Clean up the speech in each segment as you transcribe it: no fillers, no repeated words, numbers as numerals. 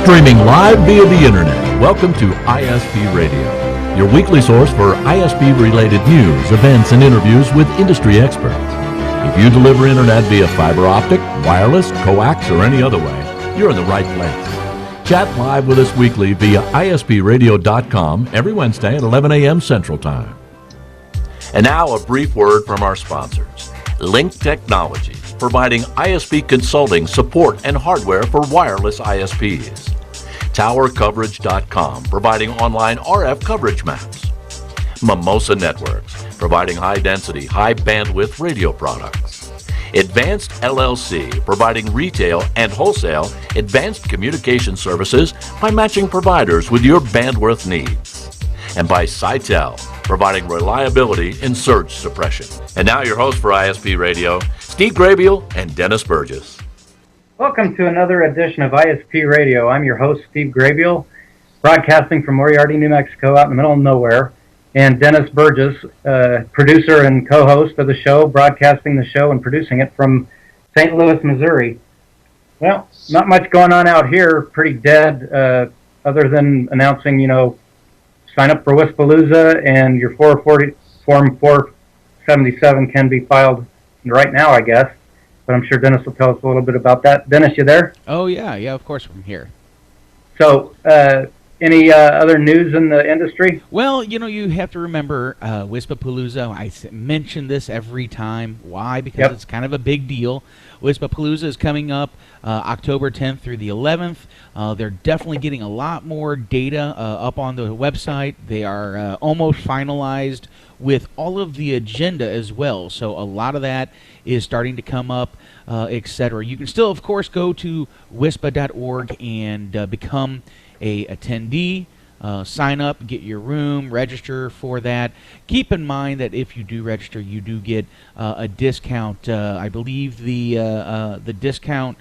Streaming live via the internet. Welcome to ISP Radio, your weekly source for ISP-related news, events, and interviews with industry experts. If you deliver internet via fiber optic, wireless, coax, or any other way, you're in the right place. Chat live with us weekly via ispradio.com every Wednesday at 11 a.m. Central Time. And now a brief word from our sponsors. Link Technologies, providing ISP consulting, support, and hardware for wireless ISPs. TowerCoverage.com, providing online RF coverage maps. Mimosa Networks, providing high-density, high-bandwidth radio products. Advanced LLC, providing retail and wholesale advanced communication services by matching providers with your bandwidth needs. And by Sitel, providing reliability in surge suppression. And now your host for ISP Radio, Steve Grabiel and Dennis Burgess. Welcome to another edition of ISP Radio. I'm your host, Steve Grabiel, broadcasting from Moriarty, New Mexico, out in the middle of nowhere. And Dennis Burgess, producer and co-host of the show, broadcasting the show and producing it from St. Louis, Missouri. Well, not much going on out here, pretty dead, other than announcing, sign up for Wispalooza, and your Form 477 can be filed right now, I guess. But I'm sure Dennis will tell us a little bit about that. Dennis, you there? Oh, yeah, of course I'm here. So, any other news in the industry? Well, you have to remember Wispapalooza. I mention this every time. Why? Because It's kind of a big deal. Wispapalooza is coming up October 10th through the 11th. They're definitely getting a lot more data up on the website. They are almost finalized with all of the agenda as well. So a lot of that is starting to come up, etc. You can still, of course, go to wispa.org and become a attendee. Sign up, get your room, register for that. Keep in mind that if you do register, you do get a discount. I believe the discount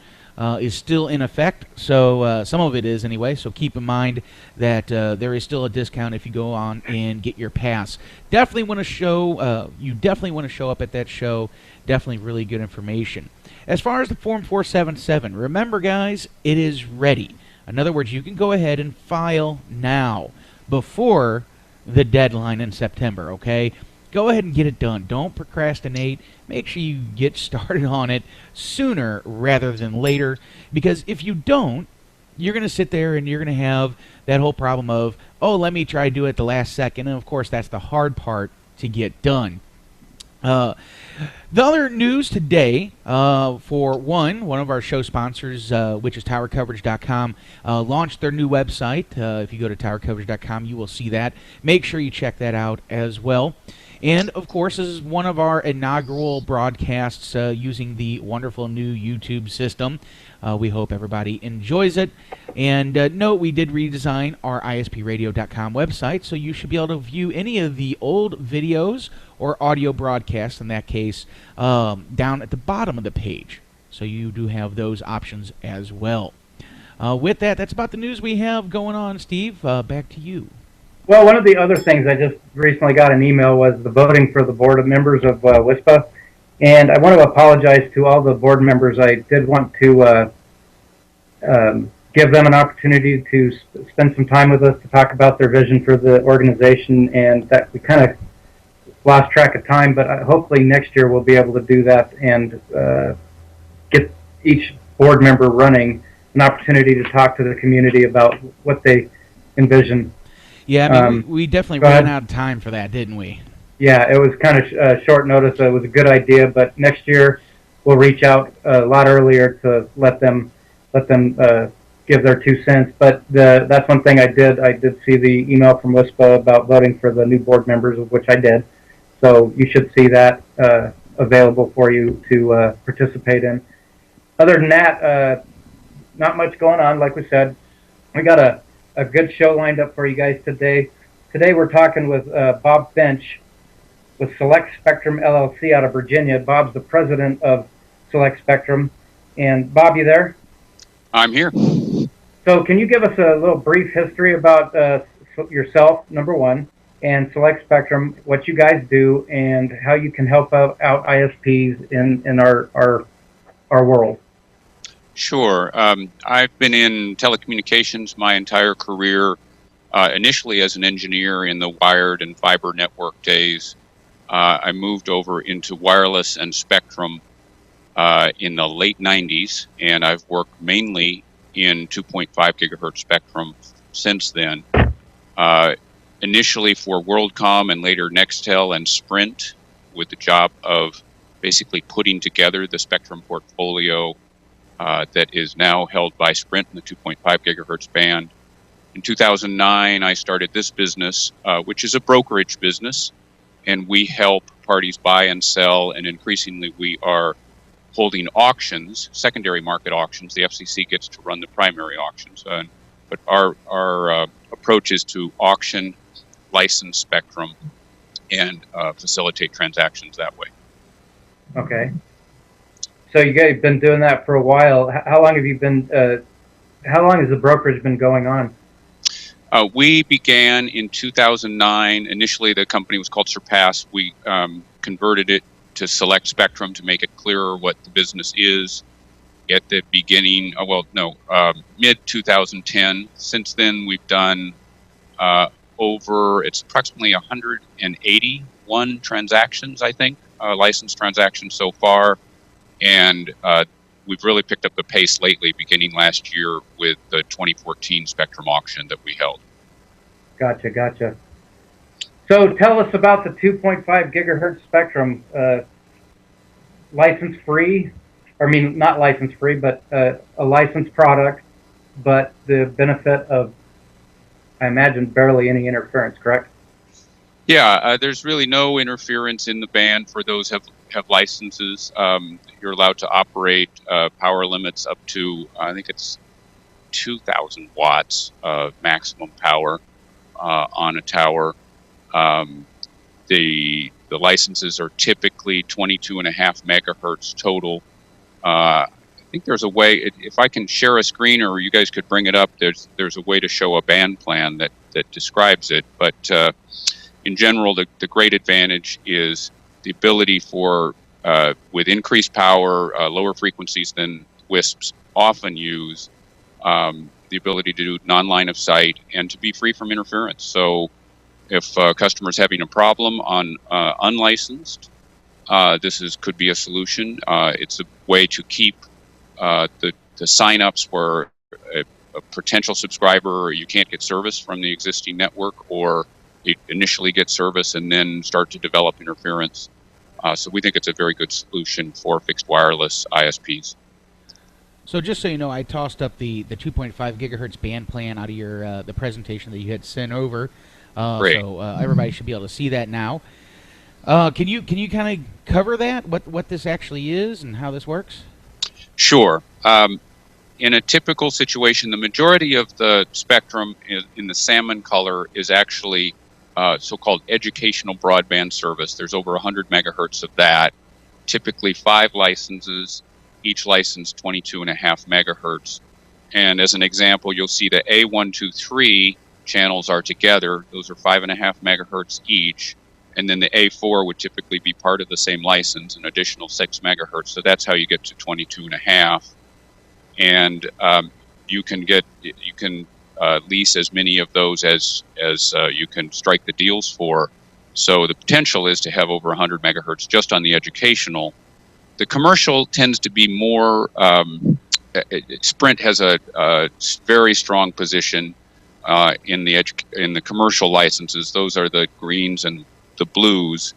is still in effect, so some of it is anyway. So keep in mind that there is still a discount if you go on and get your pass. Definitely want to show. You definitely want to show up at that show. Definitely really good information. As far as the Form 477, remember, guys, it is ready. In other words, you can go ahead and file now before the deadline in September, okay? Go ahead and get it done. Don't procrastinate. Make sure you get started on it sooner rather than later, because if you don't, you're going to sit there and you're going to have that whole problem of, oh, let me try to do it at the last second, and of course that's the hard part to get done. The other news today, for one of our show sponsors, which is TowerCoverage.com, launched their new website. If you go to TowerCoverage.com, you will see that. Make sure you check that out as well. And, of course, this is one of our inaugural broadcasts using the wonderful new YouTube system. We hope everybody enjoys it. And note, we did redesign our ispradio.com website, so you should be able to view any of the old videos or audio broadcasts, in that case, down at the bottom of the page. So you do have those options as well. With that, that's about the news we have going on. Steve, back to you. Well, one of the other things I just recently got an email was the voting for the board of members of WISPA. And I want to apologize to all the board members. I did want to give them an opportunity to spend some time with us to talk about their vision for the organization, and that we kind of lost track of time, but hopefully next year we'll be able to do that and get each board member running an opportunity to talk to the community about what they envision. Yeah, I mean, we definitely ran out of time for that, didn't we? Yeah, it was kind of short notice. It was a good idea, but next year we'll reach out a lot earlier to let them give their 2 cents. But that's one thing I did. I did see the email from WISPA about voting for the new board members, of which I did. So you should see that available for you to participate in. Other than that, not much going on. Like we said, we got a good show lined up for you guys today. Today we're talking with Bob Finch with Select Spectrum LLC out of Virginia. Bob's the president of Select Spectrum. And Bob, you there? I'm here. So can you give us a little brief history about yourself, number one, and Select Spectrum, what you guys do, and how you can help out ISPs in our world? Sure. I've been in telecommunications my entire career, initially as an engineer in the wired and fiber network days. I moved over into wireless and spectrum in the late 90s, and I've worked mainly in 2.5 gigahertz spectrum since then. Initially for WorldCom and later Nextel and Sprint, with the job of basically putting together the spectrum portfolio that is now held by Sprint in the 2.5 gigahertz band. In 2009, I started this business, which is a brokerage business, and we help parties buy and sell, and increasingly we are holding auctions, secondary market auctions. The FCC gets to run the primary auctions, but our approach is to auction licensed spectrum and facilitate transactions that way. Okay. So you guys have been doing that for a while. How long have you been? How long has the brokerage been going on? We began in 2009. Initially, the company was called Surpass. We converted it to Select Spectrum to make it clearer what the business is. At the beginning, mid 2010. Since then, we've done it's approximately 181 transactions, I think, licensed transactions so far. And we've really picked up the pace lately, beginning last year with the 2014 Spectrum auction that we held. Gotcha. So tell us about the 2.5 gigahertz spectrum, license free. I mean, not license free, but a licensed product, but the benefit of, I imagine, barely any interference, correct? Yeah, there's really no interference in the band for those have licenses. You're allowed to operate power limits up to, I think it's 2,000 watts of maximum power on a tower. The licenses are typically 22.5 megahertz total. I think there's a way, if I can share a screen or you guys could bring it up, there's a way to show a band plan that describes it. But in general, the great advantage is the ability for, with increased power, lower frequencies than WISPs often use, the ability to do non-line of sight and to be free from interference. So if a customer's having a problem on unlicensed, this could be a solution. It's a way to keep the sign-ups where a potential subscriber, you can't get service from the existing network, or you initially get service and then start to develop interference. So we think it's a very good solution for fixed wireless ISPs. So just so you know, I tossed up the 2.5 gigahertz band plan out of your the presentation that you had sent over. Great. So everybody should be able to see that now. Can you kind of cover that, what this actually is and how this works? Sure. In a typical situation, the majority of the spectrum in the salmon color is actually so-called educational broadband service. There's over 100 megahertz of that, typically 5 licenses, each license 22.5 megahertz. And as an example, you'll see the A123 channels are together. Those are 5.5 megahertz each. And then the A4 would typically be part of the same license, an additional 6 megahertz. So that's how you get to 22.5. And you can lease as many of those as you can strike the deals for. So the potential is to have over 100 megahertz just on the educational. The commercial tends to be more. Sprint has a very strong position in the commercial licenses. Those are the greens and the blues.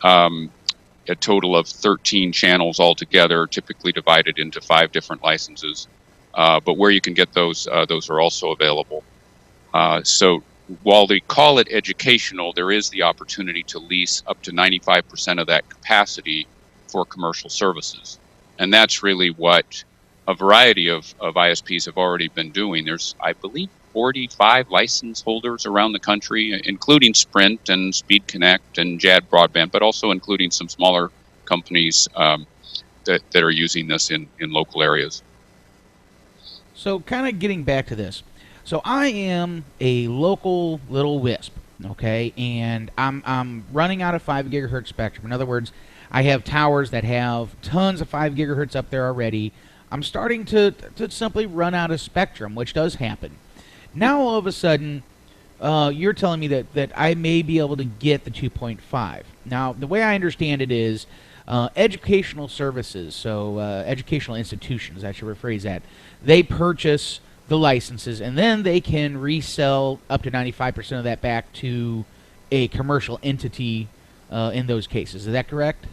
A total of 13 channels altogether, typically divided into 5 different licenses. But where you can get those are also available. So while they call it educational, there is the opportunity to lease up to 95% of that capacity for commercial services. And that's really what a variety of ISPs have already been doing. There's, I believe, 45 license holders around the country, including Sprint and Speed Connect and JAD Broadband, but also including some smaller companies that are using this in local areas. So kind of getting back to this. So I am a local little WISP, okay, and I'm running out of 5 gigahertz spectrum. In other words, I have towers that have tons of 5 gigahertz up there already. I'm starting to simply run out of spectrum, which does happen. Now all of a sudden, you're telling me that I may be able to get the 2.5. Now, the way I understand it is educational services, so educational institutions, I should rephrase that, they purchase the licenses, and then they can resell up to 95% of that back to a commercial entity in those cases. Is that correct?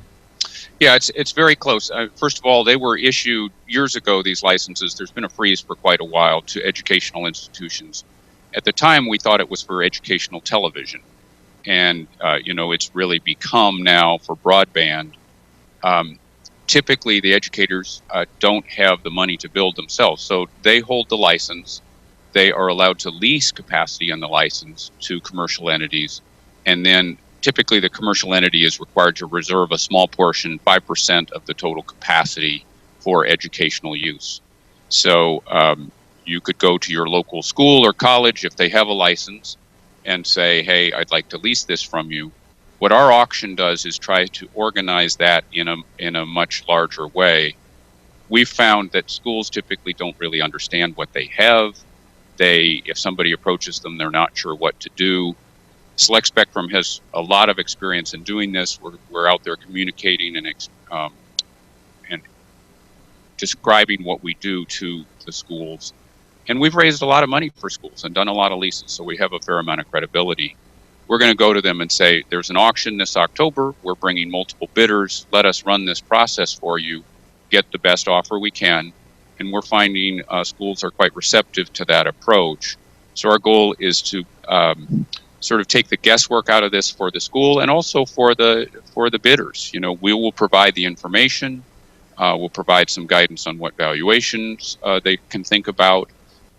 Yeah, it's very close. First of all, they were issued years ago, these licenses. There's been a freeze for quite a while to educational institutions. At the time, we thought it was for educational television. And, it's really become now for broadband. Typically, the educators don't have the money to build themselves. So they hold the license. They are allowed to lease capacity on the license to commercial entities. And then typically the commercial entity is required to reserve a small portion, 5% of the total capacity, for educational use. So you could go to your local school or college if they have a license and say, hey, I'd like to lease this from you. What our auction does is try to organize that in a much larger way. We've found that schools typically don't really understand what they have. If somebody approaches them, they're not sure what to do. Select Spectrum has a lot of experience in doing this. We're out there communicating and describing what we do to the schools. And we've raised a lot of money for schools and done a lot of leases, so we have a fair amount of credibility. We're going to go to them and say, there's an auction this October. We're bringing multiple bidders. Let us run this process for you, get the best offer we can. And we're finding schools are quite receptive to that approach. So our goal is to sort of take the guesswork out of this for the school and also for the bidders. We will provide the information. We'll provide some guidance on what valuations they can think about.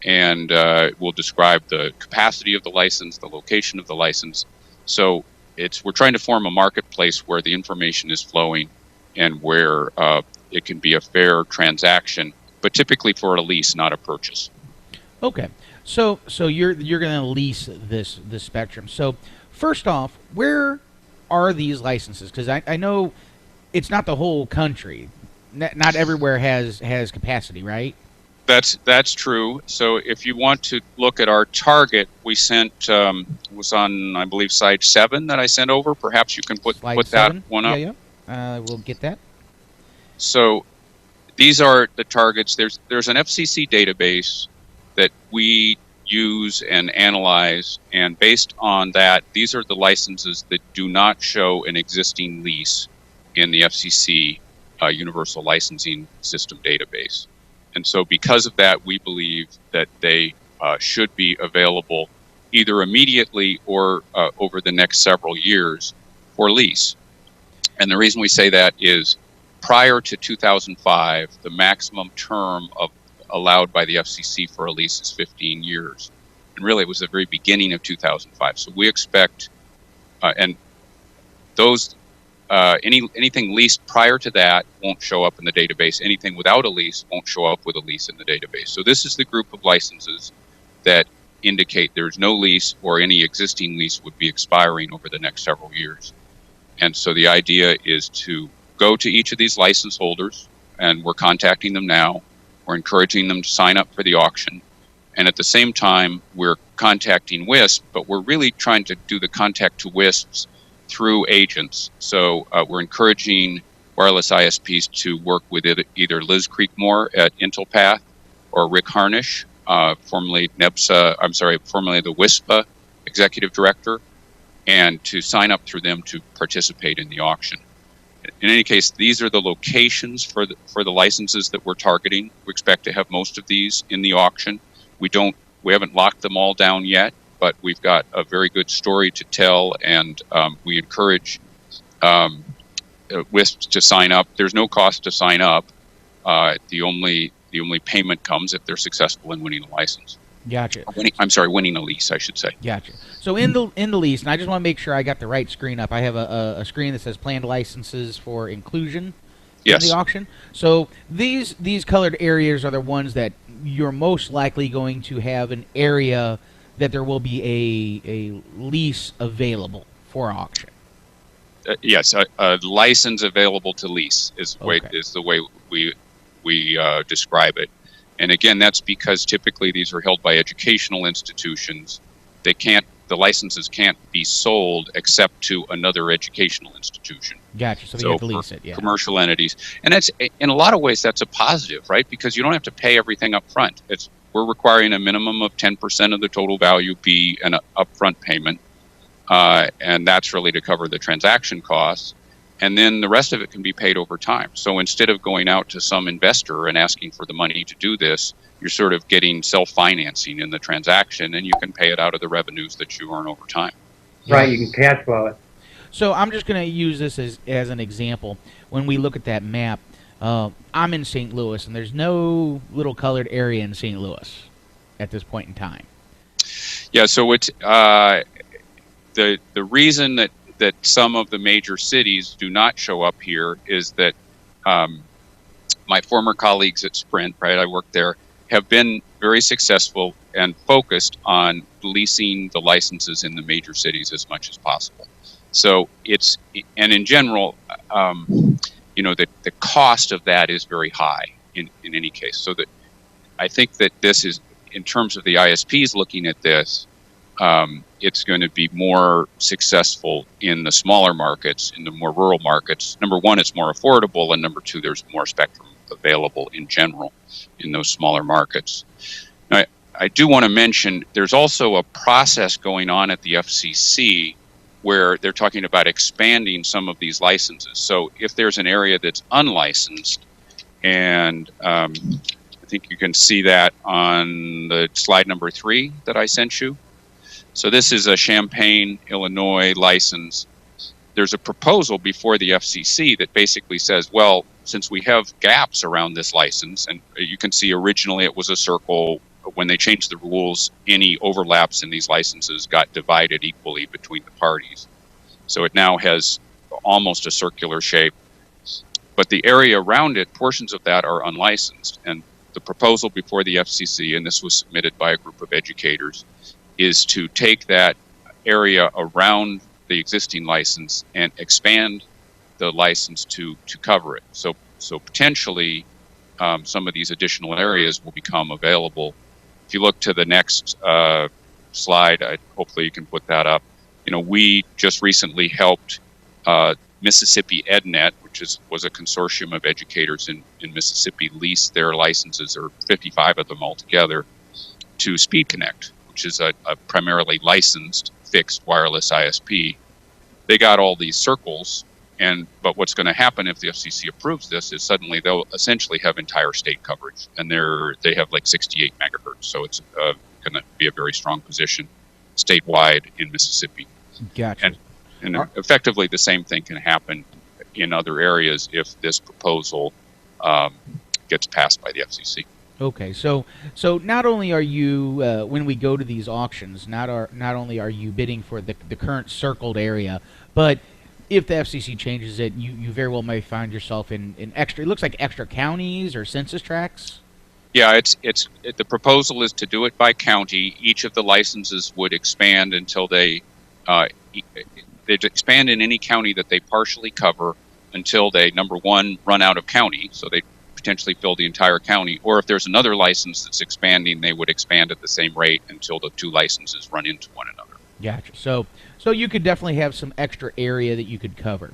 And we'll describe the capacity of the license, the location of the license. So we're trying to form a marketplace where the information is flowing and where it can be a fair transaction, but typically for a lease, not a purchase. Okay, so you're going to lease this spectrum. So first off, where are these licenses? Because I know it's not the whole country. Not everywhere has capacity, right? That's true. So if you want to look at our target, we sent was on, I believe, slide 7 that I sent over. Perhaps you can put that one up. Yeah. We'll get that. So these are the targets. There's an FCC database that we use and analyze, and based on that, these are the licenses that do not show an existing lease in the FCC Universal Licensing System database. And so because of that, we believe that they should be available either immediately or over the next several years for lease. And the reason we say that is prior to 2005, the maximum term allowed by the FCC for a lease is 15 years. And really, it was the very beginning of 2005. So we expect, and those anything leased prior to that won't show up in the database. Anything without a lease won't show up with a lease in the database. So this is the group of licenses that indicate there's no lease or any existing lease would be expiring over the next several years. And so the idea is to go to each of these license holders, and we're contacting them now. We're encouraging them to sign up for the auction. And at the same time, we're contacting WISP, but we're really trying to do the contact to WISPs through agents. So we're encouraging wireless ISPs to work with either Liz Creekmore at Intelpath or Rick Harnish, formerly formerly the WISPA executive director, and to sign up through them to participate in the auction. In any case, these are the locations for the licenses that we're targeting. We expect to have most of these in the auction. We haven't locked them all down yet, but we've got a very good story to tell, and we encourage WISPs to sign up. There's no cost to sign up. The only payment comes if they're successful in winning a license. Gotcha. Winning a lease, I should say. Gotcha. So in the lease, and I just want to make sure I got the right screen up. I have a screen that says planned licenses for inclusion in the auction. So these colored areas are the ones that you're most likely going to have an area that there will be a lease available for auction. Yes, a license available to lease is the way we we describe it. And again, that's because typically these are held by educational institutions. The licenses can't be sold except to another educational institution. Gotcha. So you have to lease it, yeah. Commercial entities. And that's, in a lot of ways, that's a positive, right? Because you don't have to pay everything up front. We're requiring a minimum of 10% of the total value be an upfront payment. And that's really to cover the transaction costs. And then the rest of it can be paid over time. So instead of going out to some investor and asking for the money to do this, you're sort of getting self-financing in the transaction, and you can pay it out of the revenues that you earn over time. Right, you can cash flow it. So I'm just going to use this as an example. When we look at that map, I'm in St. Louis, and there's no little colored area in St. Louis at this point in time. Yeah, so it's the reason that some of the major cities do not show up here is that my former colleagues at Sprint, right, I worked there, have been very successful and focused on leasing the licenses in the major cities as much as possible. So and in general, the cost of that is very high in any case. So that I think that this is, in terms of the ISPs looking at this, it's going to be more successful in the smaller markets, in the more rural markets. Number one, it's more affordable, and number two, there's more spectrum available in general in those smaller markets. Now, I do want to mention there's also a process going on at the FCC where they're talking about expanding some of these licenses. So if there's an area that's unlicensed, and I think you can see that on the slide number 3 that I sent you. So this is a Champaign, Illinois license. There's a proposal before the FCC that basically says, well, since we have gaps around this license, and you can see originally it was a circle, when they changed the rules, any overlaps in these licenses got divided equally between the parties. So it now has almost a circular shape, but the area around it, portions of that are unlicensed. And the proposal before the FCC, and this was submitted by a group of educators, is to take that area around the existing license and expand the license to cover it. So potentially some of these additional areas will become available. If you look to the next slide, hopefully you can put that up. We just recently helped Mississippi EdNet, which was a consortium of educators in Mississippi, lease their licenses, or 55 of them altogether, to Speed Connect, which is a primarily licensed fixed wireless ISP. They got all these circles, but what's going to happen if the FCC approves this is suddenly they'll essentially have entire state coverage, and they have like 68 megahertz, so it's going to be a very strong position statewide in Mississippi. Gotcha. And effectively the same thing can happen in other areas if this proposal gets passed by the FCC. Okay, so not only are you when we go to these auctions, not only are you bidding for the current circled area, but if the FCC changes it, you very well may find yourself in extra. It looks like extra counties or census tracts. Yeah, the proposal is to do it by county. Each of the licenses would expand until they'd expand in any county that they partially cover until they, number one, run out of county, so they potentially fill the entire county, or if there's another license that's expanding, they would expand at the same rate until the two licenses run into one another. Gotcha. So you could definitely have some extra area that you could cover.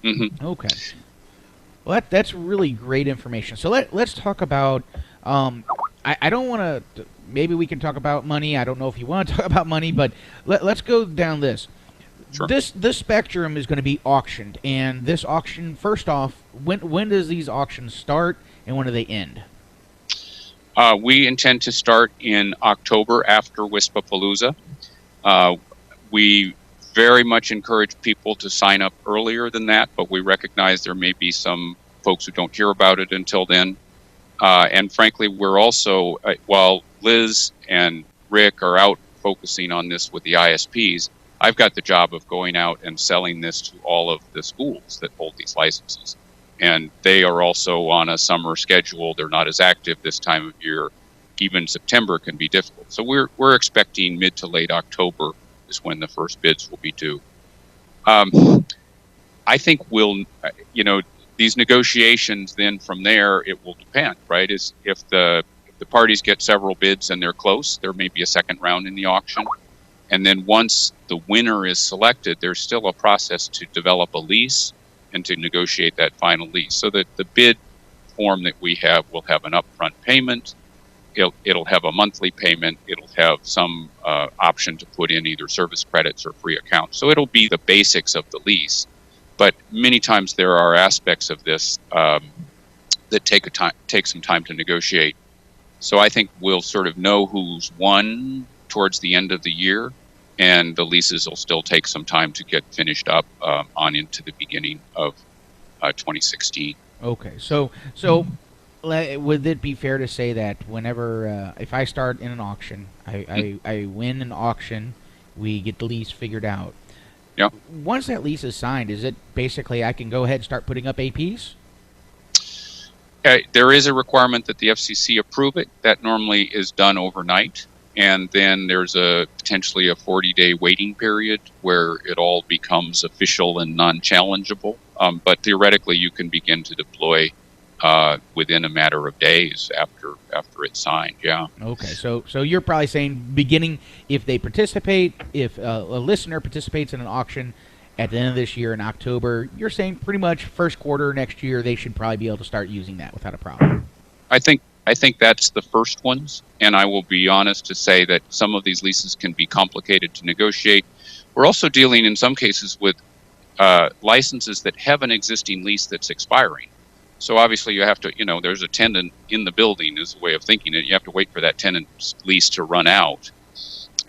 Mm-hmm. Okay. Well, that's really great information. So let's talk about. I don't want to. Maybe we can talk about money. I don't know if you want to talk about money, but let's go down this. Sure. This spectrum is going to be auctioned, and this auction, first off, when does these auctions start and when do they end? We intend to start in October after WISPAPalooza. We very much encourage people to sign up earlier than that, but we recognize there may be some folks who don't hear about it until then. And frankly, we're also, while Liz and Rick are out focusing on this with the ISPs, I've got the job of going out and selling this to all of the schools that hold these licenses. And they are also on a summer schedule. They're not as active this time of year. Even September can be difficult. So we're expecting mid to late October is when the first bids will be due. I think these negotiations, then from there, it will depend, right? Is if the parties get several bids and they're close, there may be a second round in the auction. And then once the winner is selected, there's still a process to develop a lease and to negotiate that final lease. So that the bid form that we have will have an upfront payment. It'll have a monthly payment. It'll have some option to put in either service credits or free accounts. So it'll be the basics of the lease. But many times there are aspects of this that take some time to negotiate. So I think we'll sort of know who's won towards the end of the year, and the leases will still take some time to get finished up on into the beginning of 2016. Okay, so would it be fair to say that whenever if I start in an auction, I win an auction, we get the lease figured out. Yeah. Once that lease is signed, is it basically I can go ahead and start putting up APs? There is a requirement that the FCC approve it. That normally is done overnight. And then there's potentially a 40-day waiting period where it all becomes official and non-challengeable. But theoretically, you can begin to deploy within a matter of days after it's signed. Yeah. Okay. So you're probably saying beginning if they participate, if a listener participates in an auction at the end of this year in October, you're saying pretty much first quarter next year they should probably be able to start using that without a problem. I think that's the first ones, and I will be honest to say that some of these leases can be complicated to negotiate. We're also dealing in some cases with licenses that have an existing lease that's expiring. So obviously you have to, there's a tenant in the building is a way of thinking it. You have to wait for that tenant's lease to run out,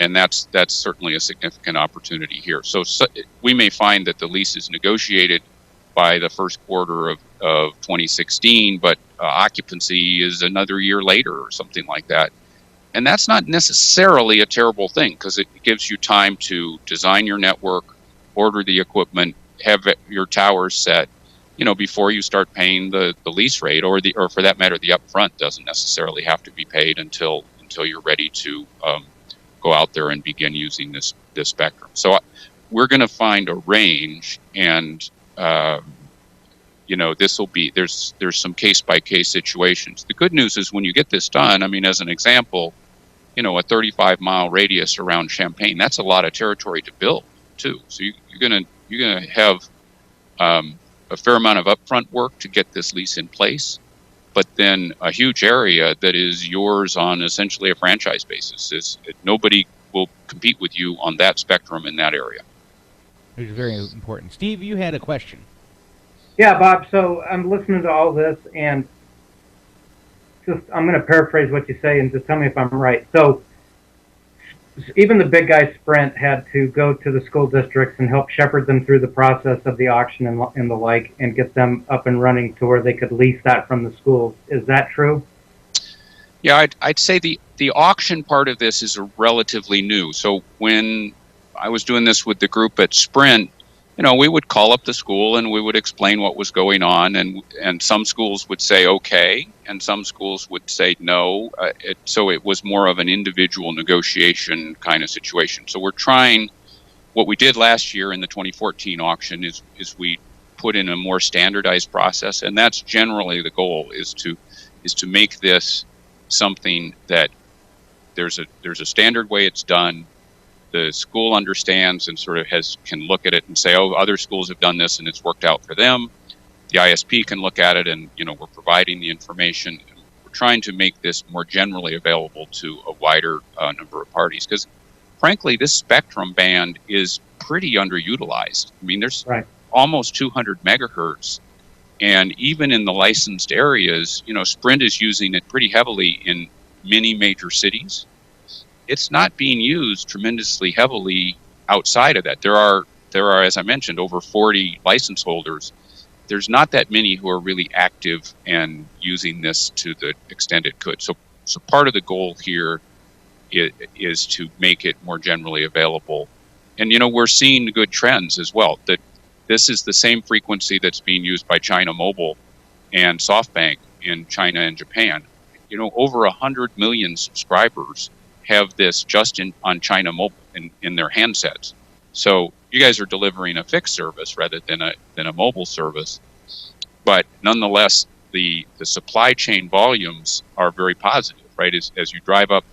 and that's certainly a significant opportunity here. So we may find that the lease is negotiated by the first quarter of 2016, but occupancy is another year later or something like that. And that's not necessarily a terrible thing because it gives you time to design your network, order the equipment, have your towers set, before you start paying the lease rate or for that matter, the upfront doesn't necessarily have to be paid until you're ready to go out there and begin using this spectrum. So we're going to find a range, and this will be there's some case by case situations. The good news is when you get this done, I mean, as an example, a 35-mile radius around Champaign, that's a lot of territory to build too. So you're gonna have a fair amount of upfront work to get this lease in place, but then a huge area that is yours on essentially a franchise basis. Nobody will compete with you on that spectrum in that area. Which is very important. Steve, you had a question. Yeah, Bob. So I'm listening to all this, and I'm going to paraphrase what you say, and just tell me if I'm right. So even the big guy Sprint had to go to the school districts and help shepherd them through the process of the auction and the like, and get them up and running to where they could lease that from the schools. Is that true? Yeah, I'd say the auction part of this is relatively new. So when I was doing this with the group at Sprint, we would call up the school and we would explain what was going on, and some schools would say okay, and some schools would say no. So it was more of an individual negotiation kind of situation. So we're trying. What we did last year in the 2014 auction is we put in a more standardized process, and that's generally the goal is to make this something that there's a standard way it's done. The school understands and sort of can look at it and say, oh, other schools have done this and it's worked out for them. The ISP can look at it and, we're providing the information. We're trying to make this more generally available to a wider number of parties because, frankly, this spectrum band is pretty underutilized. I mean, there's almost 200 megahertz. And even in the licensed areas, Sprint is using it pretty heavily in many major cities. It's not being used tremendously heavily outside of that. There are, as I mentioned, over 40 license holders. There's not that many who are really active and using this to the extent it could. So part of the goal here is to make it more generally available. And, we're seeing good trends as well. That this is the same frequency that's being used by China Mobile and SoftBank in China and Japan. Over 100 million subscribers have this just on China Mobile in their handsets. So you guys are delivering a fixed service rather than a mobile service. but nonetheless, the supply chain volumes are very positive, right? As you drive up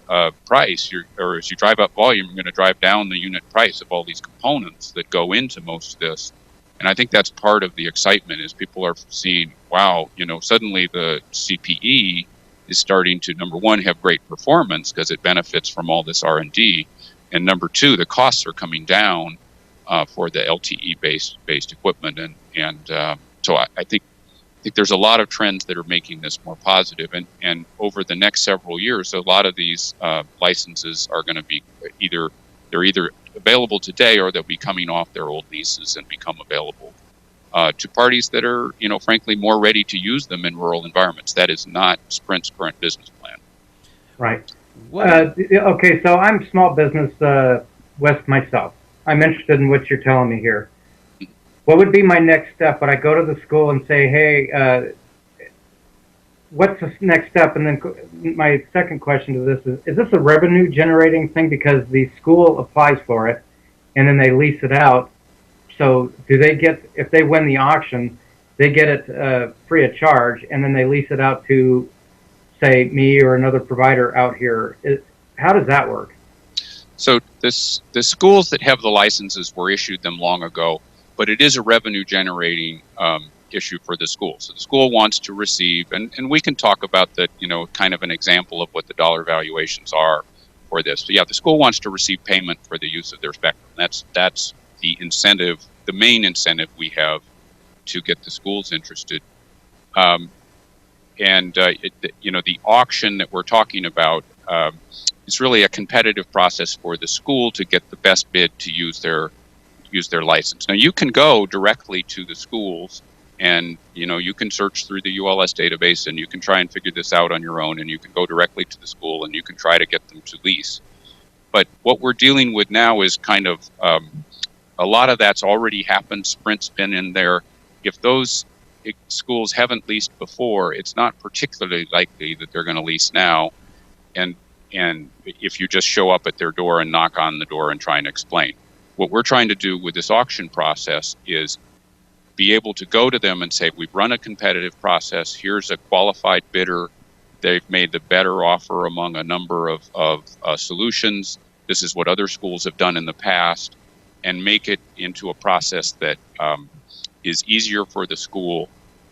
price, or as you drive up volume, you're going to drive down the unit price of all these components that go into most of this. And I think that's part of the excitement, is people are seeing, wow, suddenly the CPE is starting to, number one, have great performance because it benefits from all this R&D, and number two, the costs are coming down for the LTE based equipment, and so I think there's a lot of trends that are making this more positive, and over the next several years, a lot of these licenses are going to be either available today, or they'll be coming off their old leases and become available to parties that are, frankly, more ready to use them in rural environments. That is not Sprint's current business plan. Right. Okay, so I'm small business west myself. I'm interested in what you're telling me here. What would be my next step? Would I go to the school and say, hey, what's the next step? And then my second question to this is this a revenue generating thing, because the school applies for it and then they lease it out? So do they get, if they win the auction, they get it free of charge, and then they lease it out to, say, me or another provider out here? How does that work? So the schools that have the licenses were issued them long ago, but it is a revenue generating issue for the school. So the school wants to receive, and we can talk about the, kind of an example of what the dollar valuations are for this. So yeah, the school wants to receive payment for the use of their spectrum. That's the incentive, the main incentive we have to get the schools interested. The auction that we're talking about is really a competitive process for the school to get the best bid to use their license. Now, you can go directly to the schools, and you can search through the ULS database, and you can try and figure this out on your own, and you can go directly to the school and you can try to get them to lease. But what we're dealing with now is kind of a lot of that's already happened. Sprint's been in there. If those schools haven't leased before, it's not particularly likely that they're going to lease now. And if you just show up at their door and knock on the door and try and explain. What we're trying to do with this auction process is be able to go to them and say, we've run a competitive process. Here's a qualified bidder. They've made the better offer among a number of solutions. This is what other schools have done in the past, and make it into a process that is easier for the school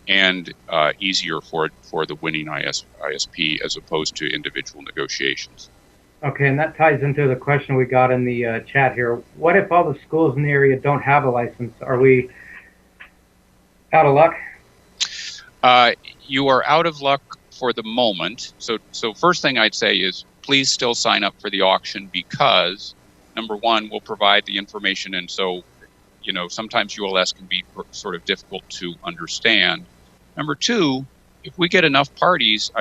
and easier for the winning ISP, as opposed to individual negotiations. Okay, and that ties into the question we got in the chat here. What if all the schools in the area don't have a license? Are we out of luck? You are out of luck for the moment. So first thing I'd say is, please still sign up for the auction, because number one, we'll provide the information, and so sometimes ULS can be sort of difficult to understand. Number two, if we get enough parties,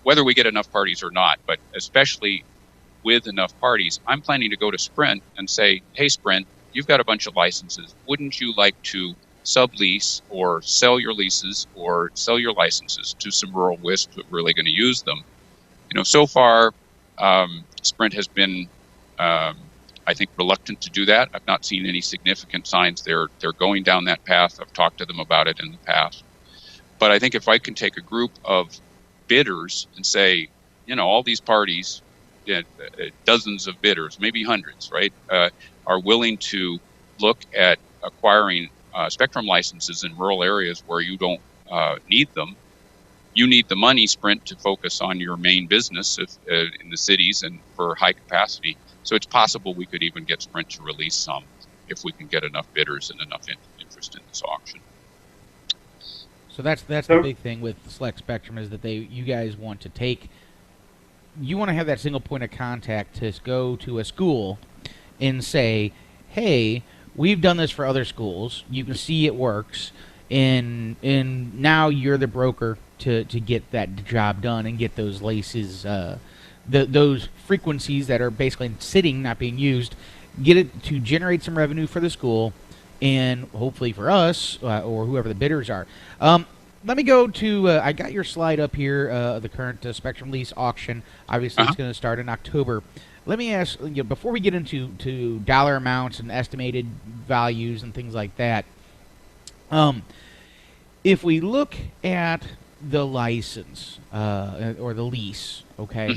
whether we get enough parties or not, but especially with enough parties, I'm planning to go to Sprint and say, hey, Sprint, you've got a bunch of licenses. Wouldn't you like to sublease or sell your leases or sell your licenses to some rural WISPs that are really going to use them? So far, Sprint has been, I think, reluctant to do that. I've not seen any significant signs they're going down that path. I've talked to them about it in the past. But I think if I can take a group of bidders and say, all these parties, dozens of bidders, maybe hundreds, right, are willing to look at acquiring spectrum licenses in rural areas where you don't need them. You need the money, Sprint, to focus on your main business in the cities and for high capacity. So it's possible we could even get Sprint to release some if we can get enough bidders and enough interest in this auction. So that's the big thing with Select Spectrum, is that you guys want to you want to have that single point of contact to go to a school and say, hey, we've done this for other schools. You can see it works, and now you're the broker to get that job done and get those laces, those frequencies that are basically sitting, not being used, get it to generate some revenue for the school, and hopefully for us or whoever the bidders are. Let me go to, I got your slide up here, the current Spectrum lease auction. Obviously, it's going to start in October. Let me ask, before we get into dollar amounts and estimated values and things like that, If we look at the license or the lease, okay.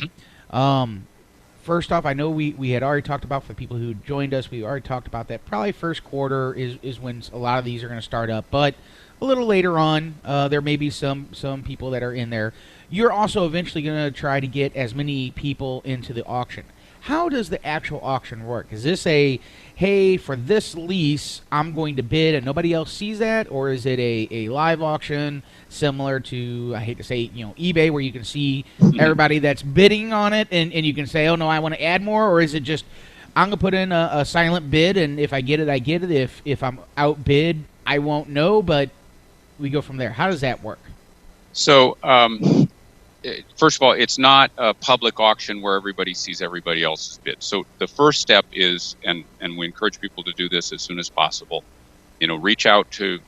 First off, I know we had already talked about, for people who joined us, we already talked about that. Probably first quarter is when a lot of these are going to start up, but a little later on, there may be some people that are in there. You're also eventually going to try to get as many people into the auction. How does the actual auction work? Is this a, hey, for this lease, I'm going to bid and nobody else sees that? Or is it a live auction similar to, I hate to say, eBay, where you can see everybody that's bidding on it and you can say, oh, no, I want to add more? Or is it just, I'm going to put in a silent bid, and if I get it, I get it. If I'm outbid, I won't know, but we go from there. How does that work? So, first of all, it's not a public auction where everybody sees everybody else's bid. So the first step is, and we encourage people to do this as soon as possible, reach out to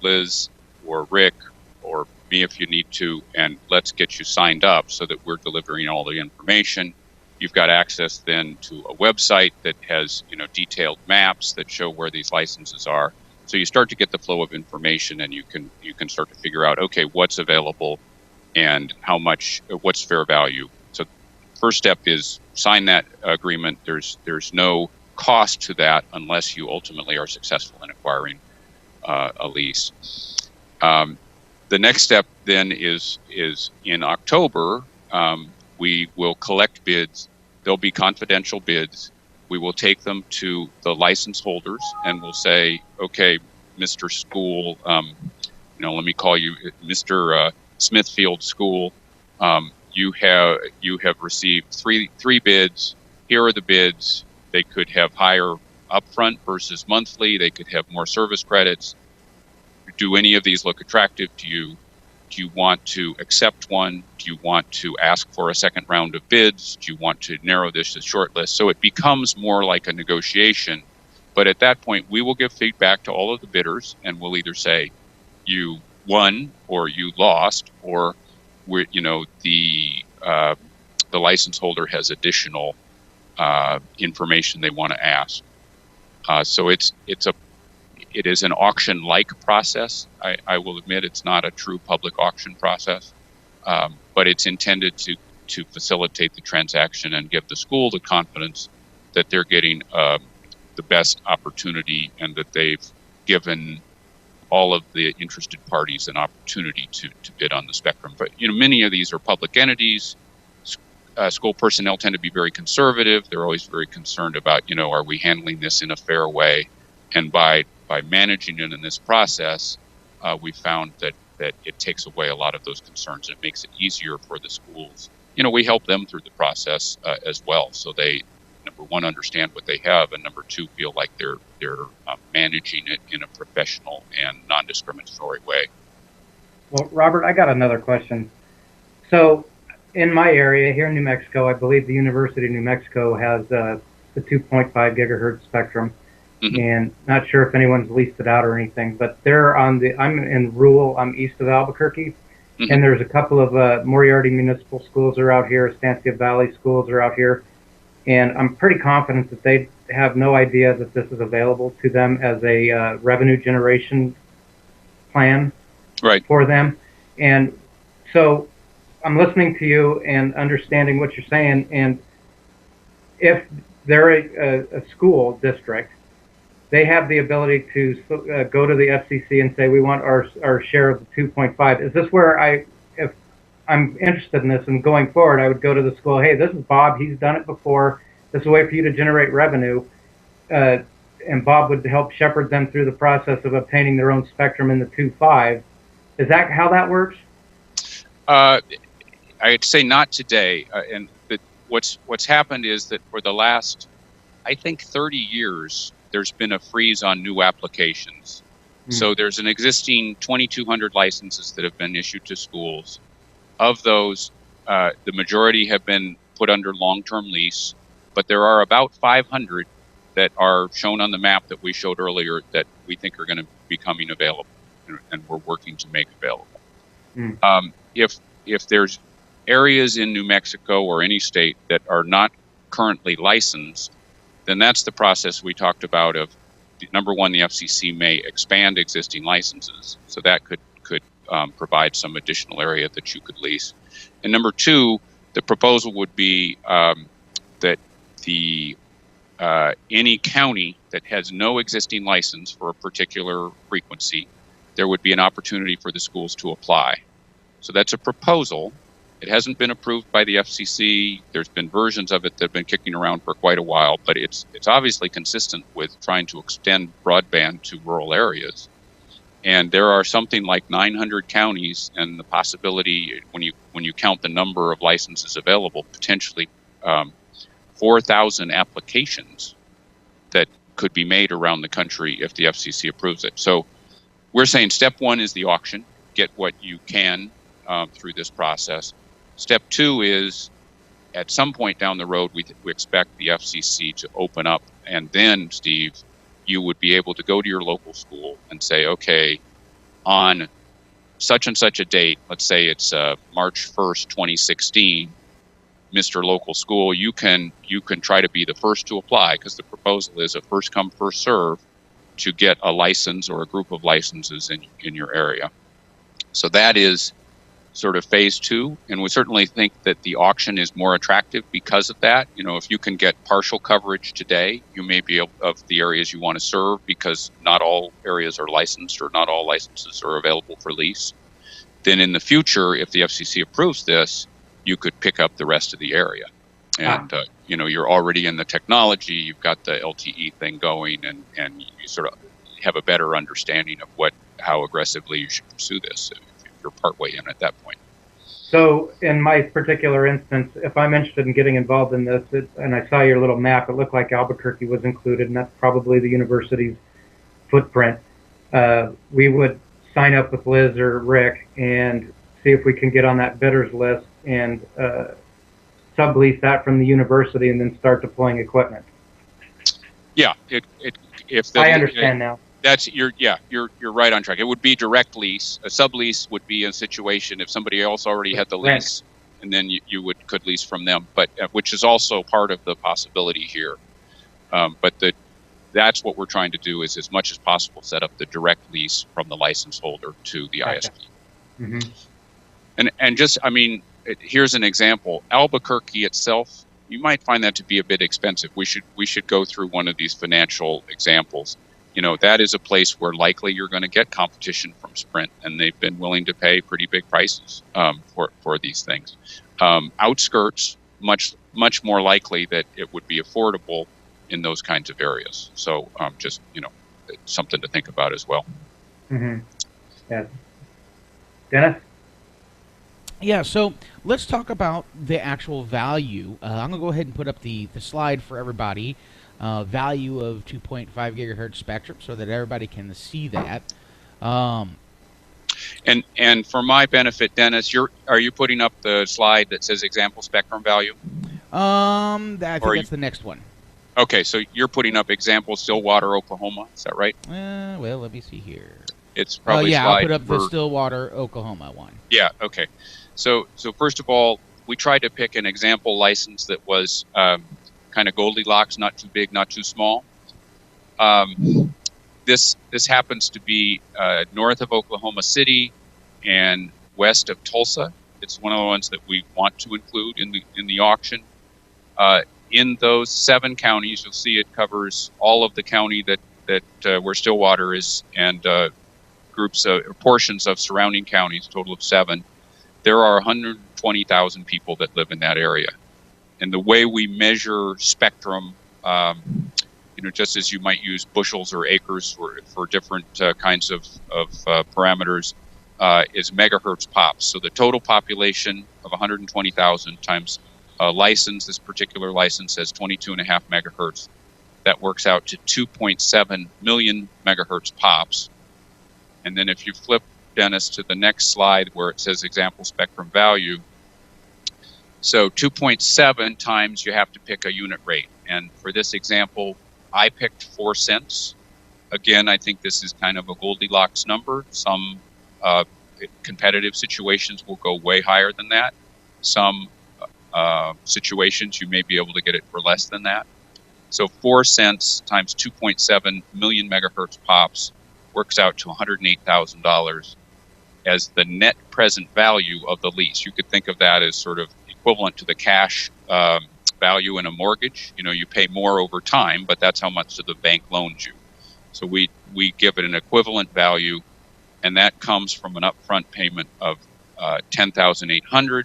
Liz or Rick or me if you need to, and let's get you signed up so that we're delivering all the information. You've got access then to a website that has, detailed maps that show where these licenses are. So you start to get the flow of information, and you can start to figure out, okay, what's available and how much, what's fair value. So first step is sign that agreement. There's no cost to that unless you ultimately are successful in acquiring a lease. The next step then is in October, we will collect bids. There'll be confidential bids. We will take them to the license holders and we'll say, okay, Mr. School, let me call you Mr. Smithfield School. You have received three bids. Here are the bids. They could have higher upfront versus monthly. They could have more service credits. Do any of these look attractive to you? Do you want to accept one? Do you want to ask for a second round of bids? Do you want to narrow this to short list? So it becomes more like a negotiation. But at that point, we will give feedback to all of the bidders, and we'll either say you won or you lost, or the license holder has additional information they want to ask. So it is an auction-like process. I will admit it's not a true public auction process, but it's intended to facilitate the transaction and give the school the confidence that they're getting the best opportunity, and that they've given all of the interested parties an opportunity to bid on the spectrum. But many of these are public entities. School personnel tend to be very conservative. They're always very concerned about, are we handling this in a fair way? And by managing it in this process, we found that it takes away a lot of those concerns. It makes it easier for the schools. We help them through the process as well, so they, number one, understand what they have, and number two, feel like they're managing it in a professional and non-discriminatory way. Well, Robert, I got another question. So in my area here in New Mexico, I believe the University of New Mexico has the 2.5 gigahertz spectrum. Mm-hmm. And not sure if anyone's leased it out or anything, but I'm east of Albuquerque, mm-hmm. and there's a couple of Moriarty Municipal Schools are out here, Estancia Valley Schools are out here, and I'm pretty confident that they have no idea that this is available to them as a revenue generation plan for them. And so I'm listening to you and understanding what you're saying, and if they're a school district, they have the ability to go to the FCC and say, we want our share of the 2.5. Is this where if I'm interested in this and going forward, I would go to the school, hey, this is Bob, he's done it before. This is a way for you to generate revenue. And Bob would help shepherd them through the process of obtaining their own spectrum in the 2.5. Is that how that works? I'd say not today. And what's happened is that for the last, I think, 30 years, there's been a freeze on new applications. So there's an existing 2,200 licenses that have been issued to schools. Of those, the majority have been put under long-term lease, but there are about 500 that are shown on the map that we showed earlier that we think are going to be becoming available, and we're working to make available. If there's areas in New Mexico or any state that are not currently licensed, then that's the process we talked about of, number one, the FCC may expand existing licenses. So that could provide some additional area that you could lease. And number two, the proposal would be that the any county that has no existing license for a particular frequency, there would be an opportunity for the schools to apply. So that's a proposal. It hasn't been approved by the FCC. There's been versions of it that have been kicking around for quite a while, but it's obviously consistent with trying to extend broadband to rural areas. And there are something like 900 counties, and the possibility, when you count the number of licenses available, potentially 4,000 applications that could be made around the country if the FCC approves it. So we're saying step one is the auction, get what you can through this process. Step two is, at some point down the road, we expect the FCC to open up, and then, Steve, you would be able to go to your local school and say, okay, on such and such a date, let's say it's March 1st, 2016, Mr. Local School, you can try to be the first to apply, because the proposal is a first come, first serve to get a license or a group of licenses in your area. So that is sort of phase two, and we certainly think that the auction is more attractive because of that. You know, if you can get partial coverage today, you may be able, of the areas you want to serve, because not all areas are licensed or not all licenses are available for lease. Then in the future, if the FCC approves this, you could pick up the rest of the area. And you know, you're already in the technology, you've got the LTE thing going, and you sort of have a better understanding of how aggressively you should pursue this if you're partway in at that point. So in my particular instance, if I'm interested in getting involved in this, and I saw your little map, it looked like Albuquerque was included, and that's probably the university's footprint. We would sign up with Liz or Rick and see if we can get on that bidders list and sublease that from the university and then start deploying equipment. Yeah, I understand now. That's you're right on track. It would be direct lease. A sublease would be a situation if somebody else already had the lease, and then you could lease from them. But which is also part of the possibility here. But that's what we're trying to do, is as much as possible set up the direct lease from the license holder to the ISP. Mm-hmm. And just, I mean, here's an example. Albuquerque itself, you might find that to be a bit expensive. We should go through one of these financial examples. You know, that is a place where likely you're going to get competition from Sprint, and they've been willing to pay pretty big prices for these things. Outskirts, much more likely that it would be affordable in those kinds of areas. So just, you know, it's something to think about as well. Mm-hmm. Yeah. Dennis? Yeah, so let's talk about the actual value. I'm going to go ahead and put up the slide for everybody. Value of 2.5 gigahertz spectrum so that everybody can see that. And for my benefit, Dennis, are you putting up the slide that says example spectrum value? I think that's the next one. Okay, so you're putting up example Stillwater, Oklahoma. Is that right? Well, let me see here. It's probably yeah, slide I'll put up the Stillwater, Oklahoma one. Yeah, okay. So first of all, we tried to pick an example license that was kind of Goldilocks, not too big, not too small. This happens to be north of Oklahoma City and west of Tulsa. It's one of the ones that we want to include in the auction. In those 7 counties, you'll see it covers all of the county that where Stillwater is, and portions of surrounding counties, a total of 7. There are 120,000 people that live in that area. And the way we measure spectrum, you know, just as you might use bushels or acres for different kinds of parameters, is megahertz pops. So the total population of 120,000 times a license, this particular license has 22.5 megahertz. That works out to 2.7 million megahertz pops. And then if you flip, Dennis, to the next slide where it says example spectrum value, so 2.7 times you have to pick a unit rate. And for this example, I picked 4 cents. Again, I think this is kind of a Goldilocks number. Some competitive situations will go way higher than that. Some situations you may be able to get it for less than that. So 4 cents times 2.7 million megahertz pops works out to $108,000. as the net present value of the lease. You could think of that as sort of equivalent to the cash value in a mortgage. You know, you pay more over time, but that's how much the bank loans you. So we give it an equivalent value, and that comes from an upfront payment of $10,800,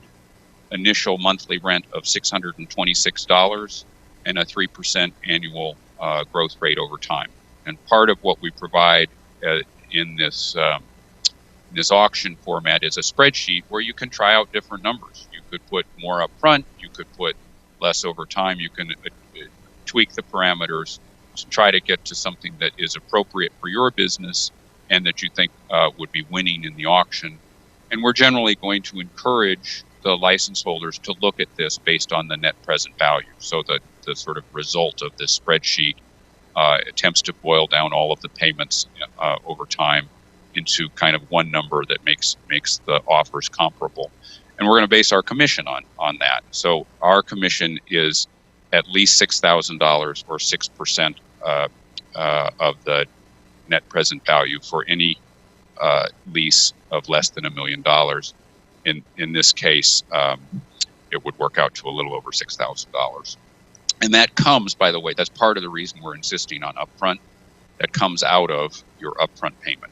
initial monthly rent of $626, and a 3% annual growth rate over time. And part of what we provide in this auction format is a spreadsheet where you can try out different numbers. You could put more up front, you could put less over time, you can tweak the parameters to try to get to something that is appropriate for your business and that you think would be winning in the auction. And we're generally going to encourage the license holders to look at this based on the net present value. So the sort of result of this spreadsheet attempts to boil down all of the payments over time into kind of one number that makes the offers comparable. And we're going to base our commission on that. So our commission is at least $6,000 or 6% of the net present value for any lease of less than $1 million. In this case, it would work out to a little over $6,000. And that comes, by the way, that's part of the reason we're insisting on upfront. That comes out of your upfront payment.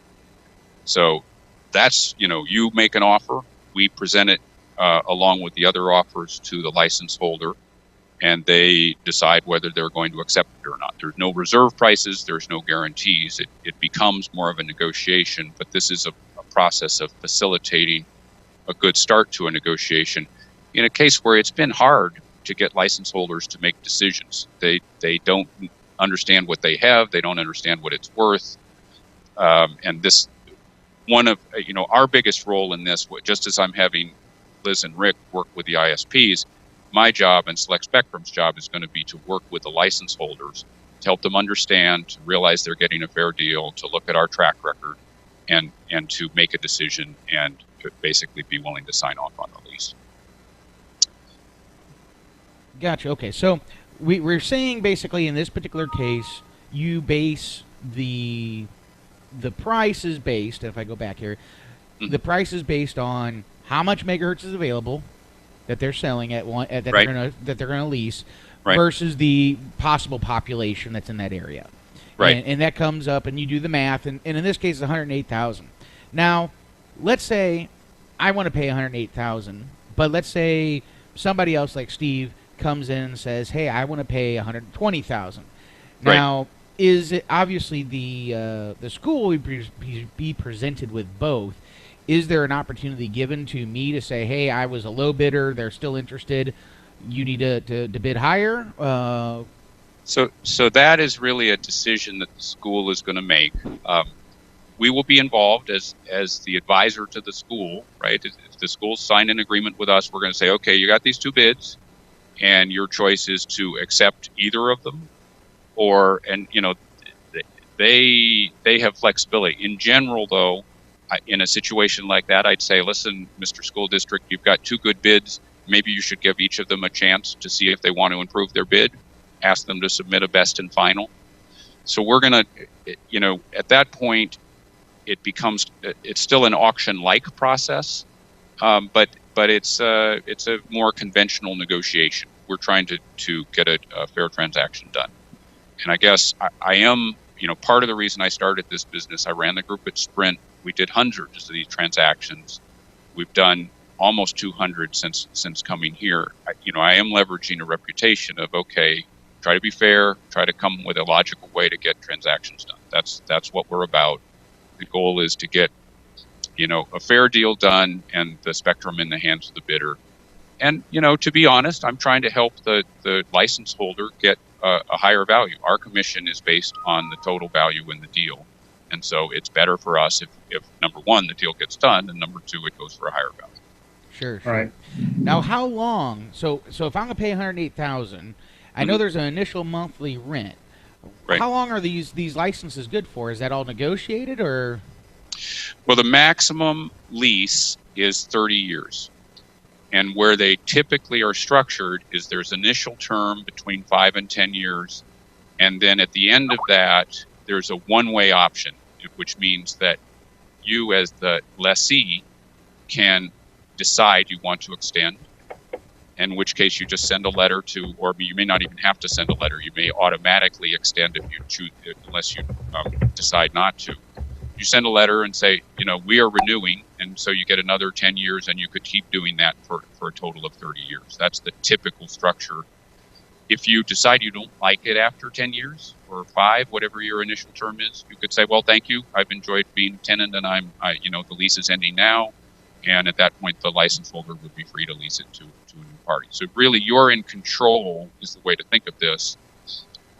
So that's, you make an offer, we present it along with the other offers to the license holder, and they decide whether they're going to accept it or not. There's no reserve prices, there's no guarantees. It becomes more of a negotiation, but this is a process of facilitating a good start to a negotiation in a case where it's been hard to get license holders to make decisions. They don't understand what they have, they don't understand what it's worth, and this one of our biggest role in this, just as I'm having Liz and Rick work with the ISPs, my job and Select Spectrum's job is going to be to work with the license holders to help them understand, to realize they're getting a fair deal, to look at our track record, and to make a decision and to basically be willing to sign off on the lease. Gotcha. Okay, so we're saying basically in this particular case, you base the price is based, if I go back here, the price is based on how much megahertz is available that they're selling at one that they're going to lease versus the possible population that's in that area. Right. And that comes up, and you do the math, and in this case, it's $108,000. Now, let's say I want to pay $108,000, but let's say somebody else like Steve comes in and says, "Hey, I want to pay $120,000." Now, is it obviously the school would be presented with both? Is there an opportunity given to me to say, "Hey, I was a low bidder. They're still interested. You need to bid higher"? So that is really a decision that the school is going to make. We will be involved as the advisor to the school, right? If the school signed an agreement with us, we're going to say, okay, you got these two bids, and your choice is to accept either of them, they have flexibility. In general, though, in a situation like that, I'd say, listen, Mr. School District, you've got two good bids. Maybe you should give each of them a chance to see if they want to improve their bid. Ask them to submit a best and final. So we're going to, at that point, it's still an auction-like process, but it's a more conventional negotiation. We're trying to get a fair transaction done. And I guess I am, part of the reason I started this business, I ran the group at Sprint. We did hundreds of these transactions. We've done almost 200 since coming here. I am leveraging a reputation of, okay, try to be fair, try to come with a logical way to get transactions done. That's what we're about. The goal is to get, a fair deal done and the spectrum in the hands of the bidder. And, to be honest, I'm trying to help the license holder get a higher value. Our commission is based on the total value in the deal. And so it's better for us if number one, the deal gets done, and number two, it goes for a higher value. Sure. Right. Now, how long? So if I'm going to pay $108,000, I know there's an initial monthly rent. Right. How long are these licenses good for? Is that all negotiated, or? Well, the maximum lease is 30 years. And where they typically are structured is there's initial term between 5 and 10 years. And then at the end of that, there's a one-way option, which means that you as the lessee can decide you want to extend, in which case you just send a letter to, or you may not even have to send a letter. You may automatically extend if you choose, unless you decide not to. You send a letter and say, we are renewing, and so you get another 10 years, and you could keep doing that for a total of 30 years. That's the typical structure. If you decide you don't like it after 10 years or 5, whatever your initial term is, you could say, well, thank you. I've enjoyed being a tenant, and the lease is ending now. And at that point, the license holder would be free to lease it to a new party. So really, you're in control is the way to think of this,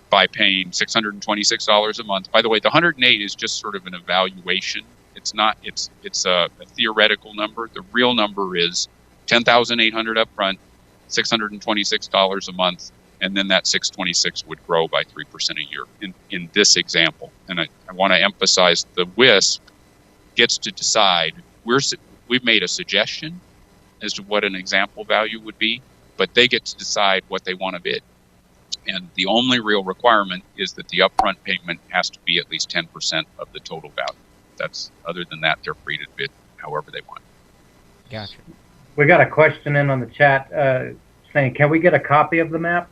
by paying $626 a month. By the way, the 108 is just sort of an evaluation. It's not. It's a theoretical number. The real number is $10,800 up front, $626 a month, and then that $626 would grow by 3% a year in this example. And I want to emphasize the WISP gets to decide. We've made a suggestion as to what an example value would be, but they get to decide what they want to bid. And the only real requirement is that the upfront payment has to be at least 10% of the total value. Other than that, they're free to bid however they want. Gotcha. We got a question in on the chat saying, can we get a copy of the map?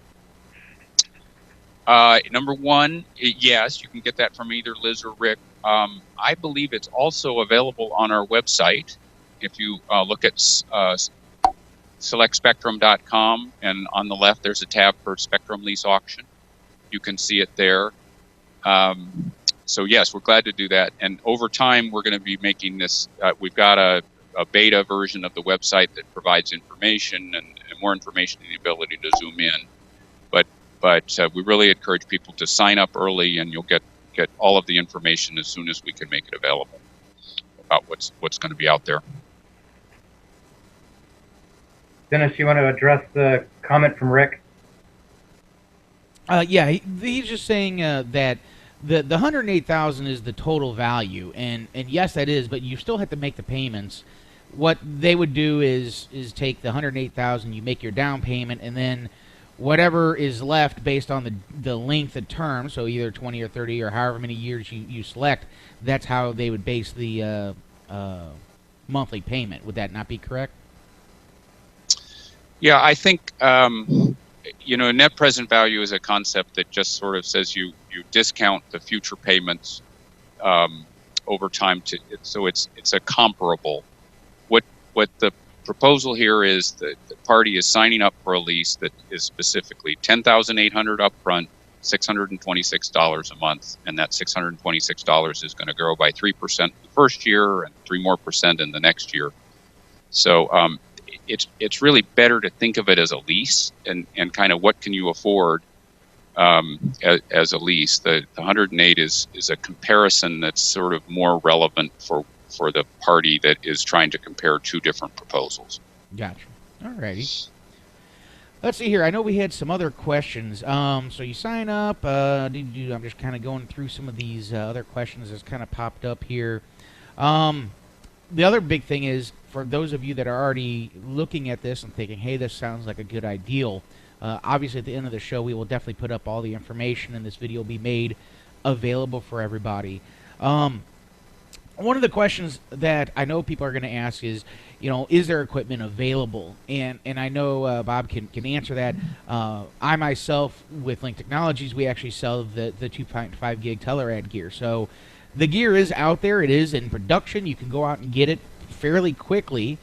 Number one, yes, you can get that from either Liz or Rick. I believe it's also available on our website. If you look at selectspectrum.com, and on the left there's a tab for Spectrum Lease Auction. You can see it there. So yes, we're glad to do that. And over time, we're going to be making this. We've got a beta version of the website that provides information and more information and the ability to zoom in. But we really encourage people to sign up early, and you'll get all of the information as soon as we can make it available about what's going to be out there. Dennis, you want to address the comment from Rick? Yeah, he's just saying that the $108,000 is the total value, and yes, that is, but you still have to make the payments. What they would do is take the $108,000, you make your down payment, and then whatever is left based on the length of term, so either 20 or 30 or however many years you select, that's how they would base the monthly payment. Would that not be correct? Yeah, I think net present value is a concept that just sort of says you discount the future payments over time so it's a comparable. What the proposal here is that the party is signing up for a lease that is specifically $10,800 up front, $626 a month, and that $626 is going to grow by 3% the first year and 3% more in the next year. So it's really better to think of it as a lease and kind of what can you afford as a lease. The 108 is a comparison that's sort of more relevant for the party that is trying to compare two different proposals. Gotcha. All righty. Let's see here. I know we had some other questions. So you sign up. I'm just kind of going through some of these other questions that's kind of popped up here. The other big thing is, for those of you that are already looking at this and thinking, hey, this sounds like a good idea, obviously at the end of the show, we will definitely put up all the information, and this video will be made available for everybody. One of the questions that I know people are going to ask is, is there equipment available? And I know Bob can answer that. I myself, with Link Technologies, we actually sell the 2.5 gig Telerad gear. So the gear is out there. It is in production. You can go out and get it fairly quickly.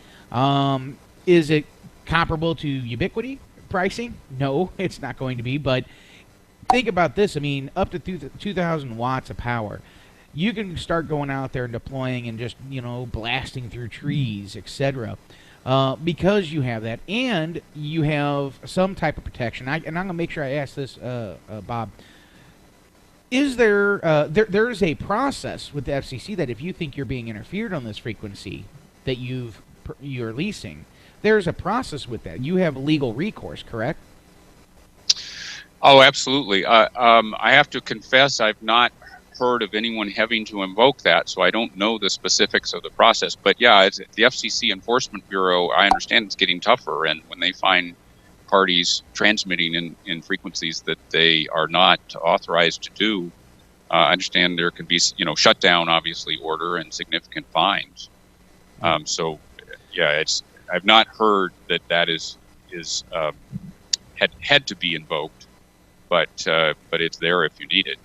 Is it comparable to Ubiquiti pricing? No, it's not going to be. But think about this. I mean, up to 2,000 watts of power. You can start going out there and deploying and just, blasting through trees, etc. Because you have that, and you have some type of protection. And I'm going to make sure I ask this, Bob. Is there's a process with the FCC that if you think you're being interfered on this frequency that you're leasing, there's a process with that. You have legal recourse, correct? Oh, absolutely. I have to confess I've not heard of anyone having to invoke that, so I don't know the specifics of the process. But yeah, the FCC Enforcement Bureau, I understand it's getting tougher, and when they find parties transmitting in frequencies that they are not authorized to do, I understand there could be, shutdown, obviously, order and significant fines. So, yeah, I've not heard that is had to be invoked, but it's there if you need it.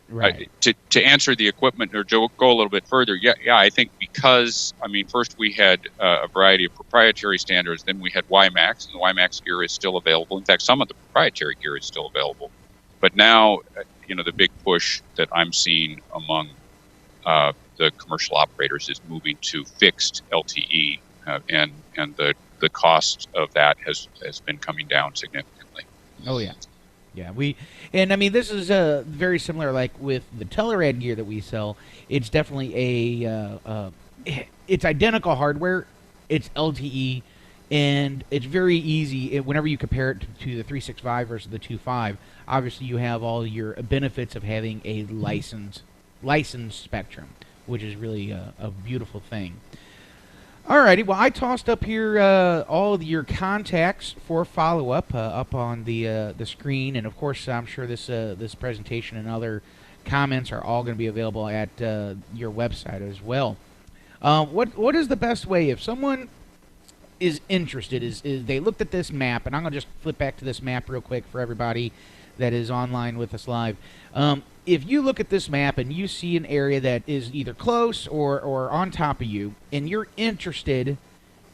Right. To answer the equipment, or go a little bit further, yeah, I think because, first we had a variety of proprietary standards, then we had WiMAX, and the WiMAX gear is still available. In fact, some of the proprietary gear is still available. But now, the big push that I'm seeing among the commercial operators is moving to fixed LTE, and the cost of that has been coming down significantly. Oh, yeah. Yeah, this is very similar, like with the Telerad gear that we sell. It's definitely it's identical hardware. It's LTE, and it's very easy. Whenever you compare it to the 365 versus the 2.5, obviously you have all your benefits of having a licensed spectrum, which is really a beautiful thing. Alrighty, well, I tossed up here all of your contacts for follow-up up on the screen, and of course, I'm sure this presentation and other comments are all going to be available at your website as well. What is the best way if someone is interested? Is they looked at this map, and I'm going to just flip back to this map real quick for everybody that is online with us live. If you look at this map and you see an area that is either close or on top of you, and you're interested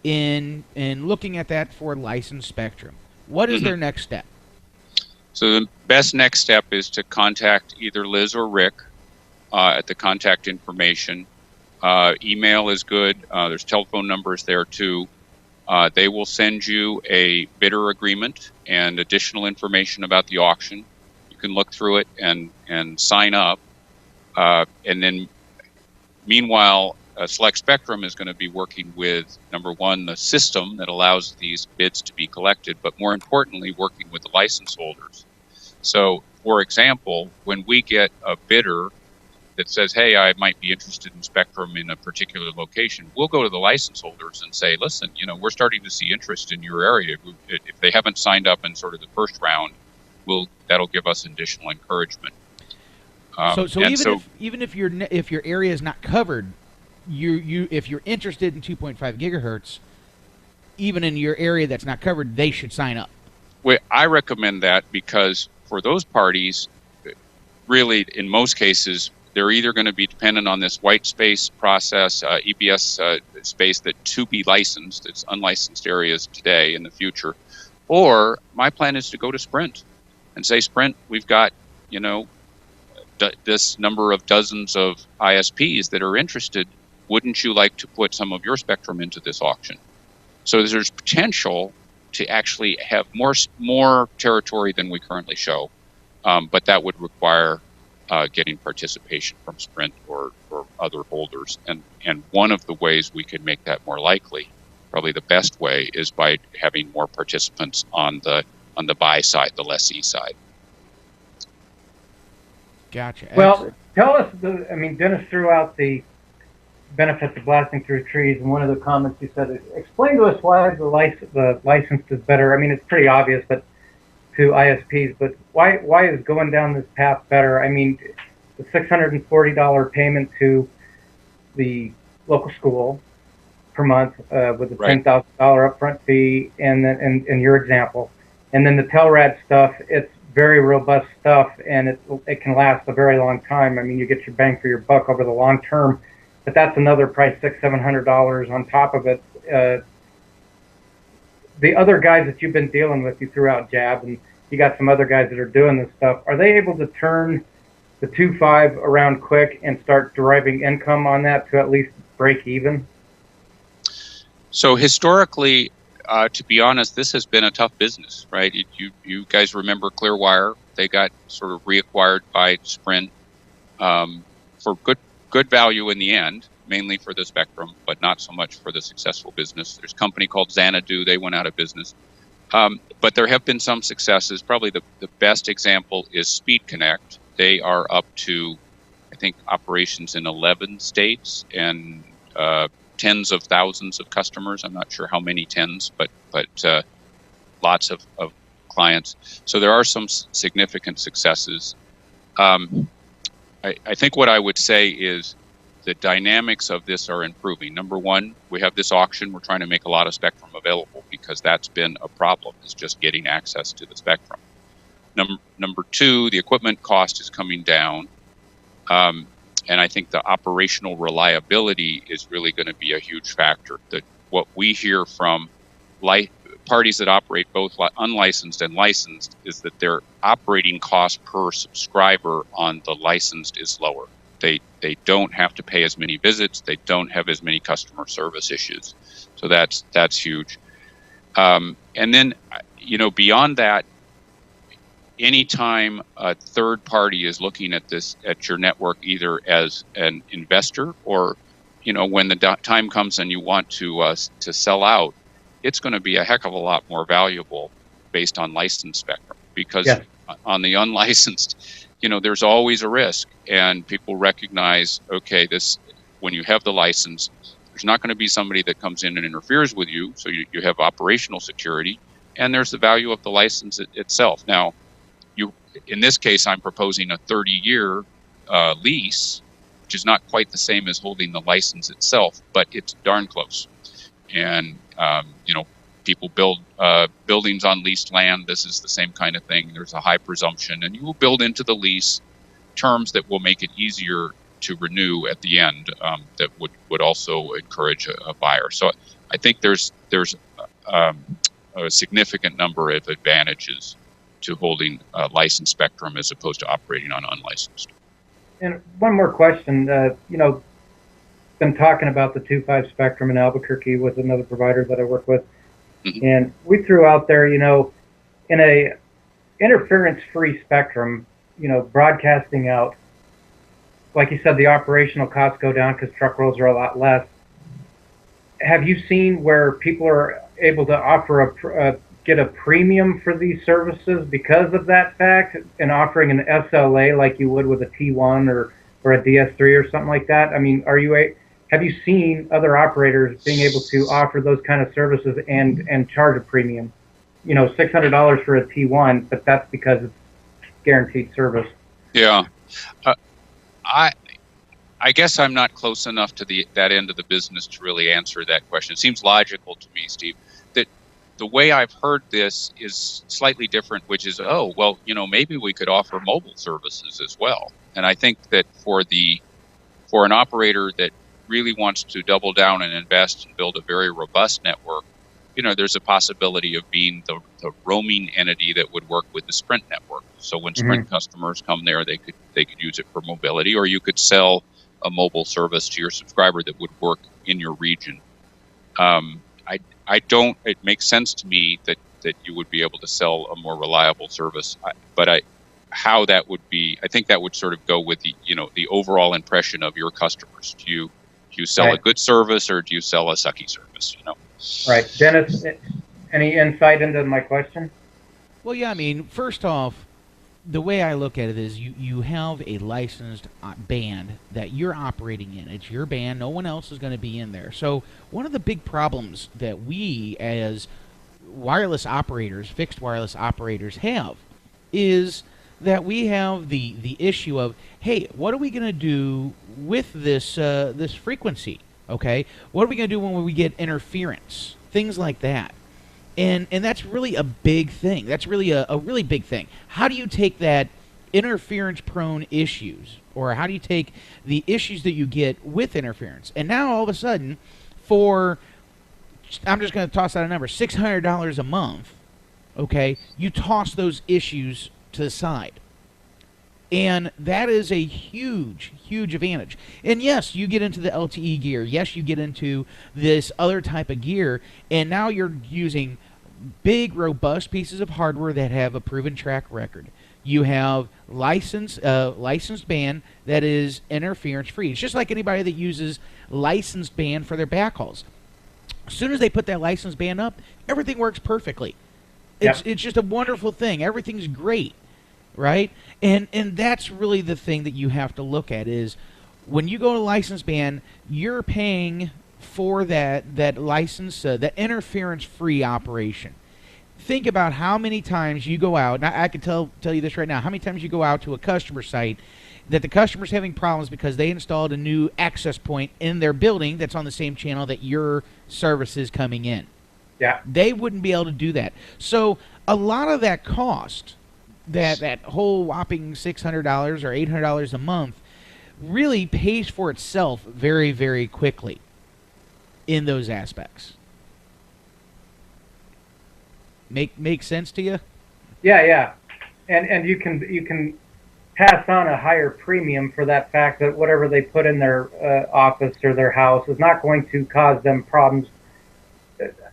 in looking at that for licensed spectrum, what is their next step? So the best next step is to contact either Liz or Rick at the contact information. Email is good. There's telephone numbers there too. They will send you a bidder agreement and additional information about the auction. You can look through it and sign up. And then, meanwhile, Select Spectrum is going to be working with, number one, the system that allows these bids to be collected, but more importantly, working with the license holders. So, for example, when we get a bidder that says, hey, I might be interested in spectrum in a particular location, we'll go to the license holders and say, listen, we're starting to see interest in your area. If they haven't signed up in sort of the first round, that'll give us additional encouragement. Even if your area is not covered, if you're interested in 2.5 gigahertz, even in your area that's not covered, they should sign up. Well, I recommend that because for those parties, really, in most cases, they're either going to be dependent on this white space process, EBS space that to be licensed, it's unlicensed areas today in the future, or my plan is to go to Sprint and say, Sprint, we've got, this number of dozens of ISPs that are interested. Wouldn't you like to put some of your spectrum into this auction? So there's potential to actually have more territory than we currently show, but that would require getting participation from Sprint or other holders. And one of the ways we could make that more likely, probably the best way, is by having more participants on the buy side, the lessee side. Gotcha. Well, tell us, Dennis threw out the benefits of blasting through trees, and one of the comments you said, explain to us why the license is better. It's pretty obvious, but to ISPs, but why is going down this path better? The $640 payment to the local school per month with the $10,000 upfront fee, and then in your example, and then the Telrad stuff, it's very robust stuff, and it can last a very long time. You get your bang for your buck over the long term, but that's another price, $600-700 on top of it. The other guys that you've been dealing with, you threw out Jab, and you got some other guys that are doing this stuff. Are they able to turn the 2.5 around quick and start deriving income on that to at least break even? So historically, to be honest, this has been a tough business, right? You guys remember Clearwire? They got sort of reacquired by Sprint for good value in the end, mainly for the spectrum, but not so much for the successful business. There's a company called Xanadu. They went out of business. But there have been some successes. Probably the best example is Speed Connect. They are up to, I think, operations in 11 states and tens of thousands of customers. I'm not sure how many tens, but lots of clients. So there are some significant successes. I think what I would say is the dynamics of this are improving. Number one, we have this auction. We're trying to make a lot of spectrum available because that's been a problem, is just getting access to the spectrum. Number two, the equipment cost is coming down. And I think the operational reliability is really going to be a huge factor. That what we hear from parties that operate both unlicensed and licensed is that their operating cost per subscriber on the licensed is lower. They don't have to pay as many visits. They don't have as many customer service issues. So that's huge. And then, beyond that, anytime a third party is looking at your network, either as an investor or, when the time comes and you want to sell out, it's going to be a heck of a lot more valuable based on licensed spectrum, because on the unlicensed, there's always a risk, and people recognize, okay, when you have the license, there's not going to be somebody that comes in and interferes with you, so you have operational security, and there's the value of the license itself. Now, in this case, I'm proposing a 30-year lease, which is not quite the same as holding the license itself, but it's darn close. And people build buildings on leased land. This is the same kind of thing. There's a high presumption, and you will build into the lease terms that will make it easier to renew at the end. That would also encourage a buyer. So I think there's a significant number of advantages to holding licensed spectrum as opposed to operating on unlicensed. And one more question. Been talking about the 2.5 spectrum in Albuquerque with another provider that I work with. Mm-hmm. And we threw out there, in a interference-free spectrum, broadcasting out, like you said, the operational costs go down because truck rolls are a lot less. Have you seen where people are able to offer get a premium for these services because of that fact, and offering an SLA like you would with a T1 or a DS3 or something like that? I mean, have you seen other operators being able to offer those kind of services and charge a premium? $600 for a T1, but that's because it's guaranteed service. Yeah. I guess I'm not close enough to that end of the business to really answer that question. It seems logical to me, Steve, that the way I've heard this is slightly different, which is, maybe we could offer mobile services as well. And I think that for an operator that really wants to double down and invest and build a very robust network, there's a possibility of being the roaming entity that would work with the Sprint network. So when Sprint customers come there, they could use it for mobility, or you could sell a mobile service to your subscriber that would work in your region. It makes sense to me that you would be able to sell a more reliable service, how that would be, I think that would sort of go with the overall impression of your customers. Do you sell a good service, or do you sell a sucky service? Right. Dennis, any insight into my question? Well, yeah, I mean, first off, the way I look at it is you have a licensed band that you're operating in. It's your band. No one else is going to be in there. So one of the big problems that we as wireless operators, fixed wireless operators, have is that we have the issue of, hey, what are we going to do with this this frequency? Okay, what are we going to do when we get interference? Things like that. And that's really a big thing. That's really a really big thing. How do you take that interference-prone issues, or how do you take the issues that you get with interference? And now all of a sudden, I'm just going to toss out a number, $600 a month, okay, you toss those issues to the side. And that is a huge, huge advantage. And yes, you get into the LTE gear. Yes, you get into this other type of gear. And now you're using big, robust pieces of hardware that have a proven track record. You have licensed band that is interference-free. It's just like anybody that uses licensed band for their backhauls. As soon as they put that licensed band up, everything works perfectly. It's just a wonderful thing. Everything's great. Right? And that's really the thing that you have to look at is when you go to license band, you're paying for that license, that interference-free operation. Think about how many times you go out, and I can tell you this right now, how many times you go out to a customer site that the customer's having problems because they installed a new access point in their building that's on the same channel that your service is coming in. Yeah. They wouldn't be able to do that. So a lot of that cost, that whole whopping $600 or $800 a month, really pays for itself very, very quickly in those aspects. Make sense to you? Yeah. And you can pass on a higher premium for that fact that whatever they put in their office or their house is not going to cause them problems.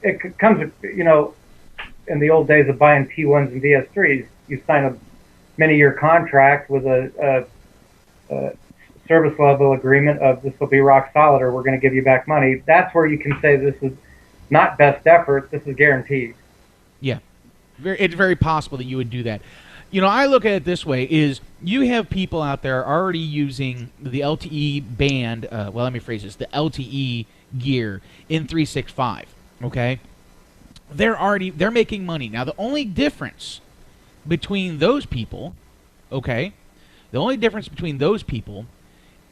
It comes, in the old days of buying P1s and DS3s, you sign a many-year contract with a service level agreement of this will be rock solid or we're going to give you back money. That's where you can say this is not best effort, this is guaranteed. Yeah. It's very possible that you would do that. I look at it this way, is you have people out there already using the LTE band, let me phrase this, the LTE gear in 365, okay? They're making money. Now, the only difference between those people, okay,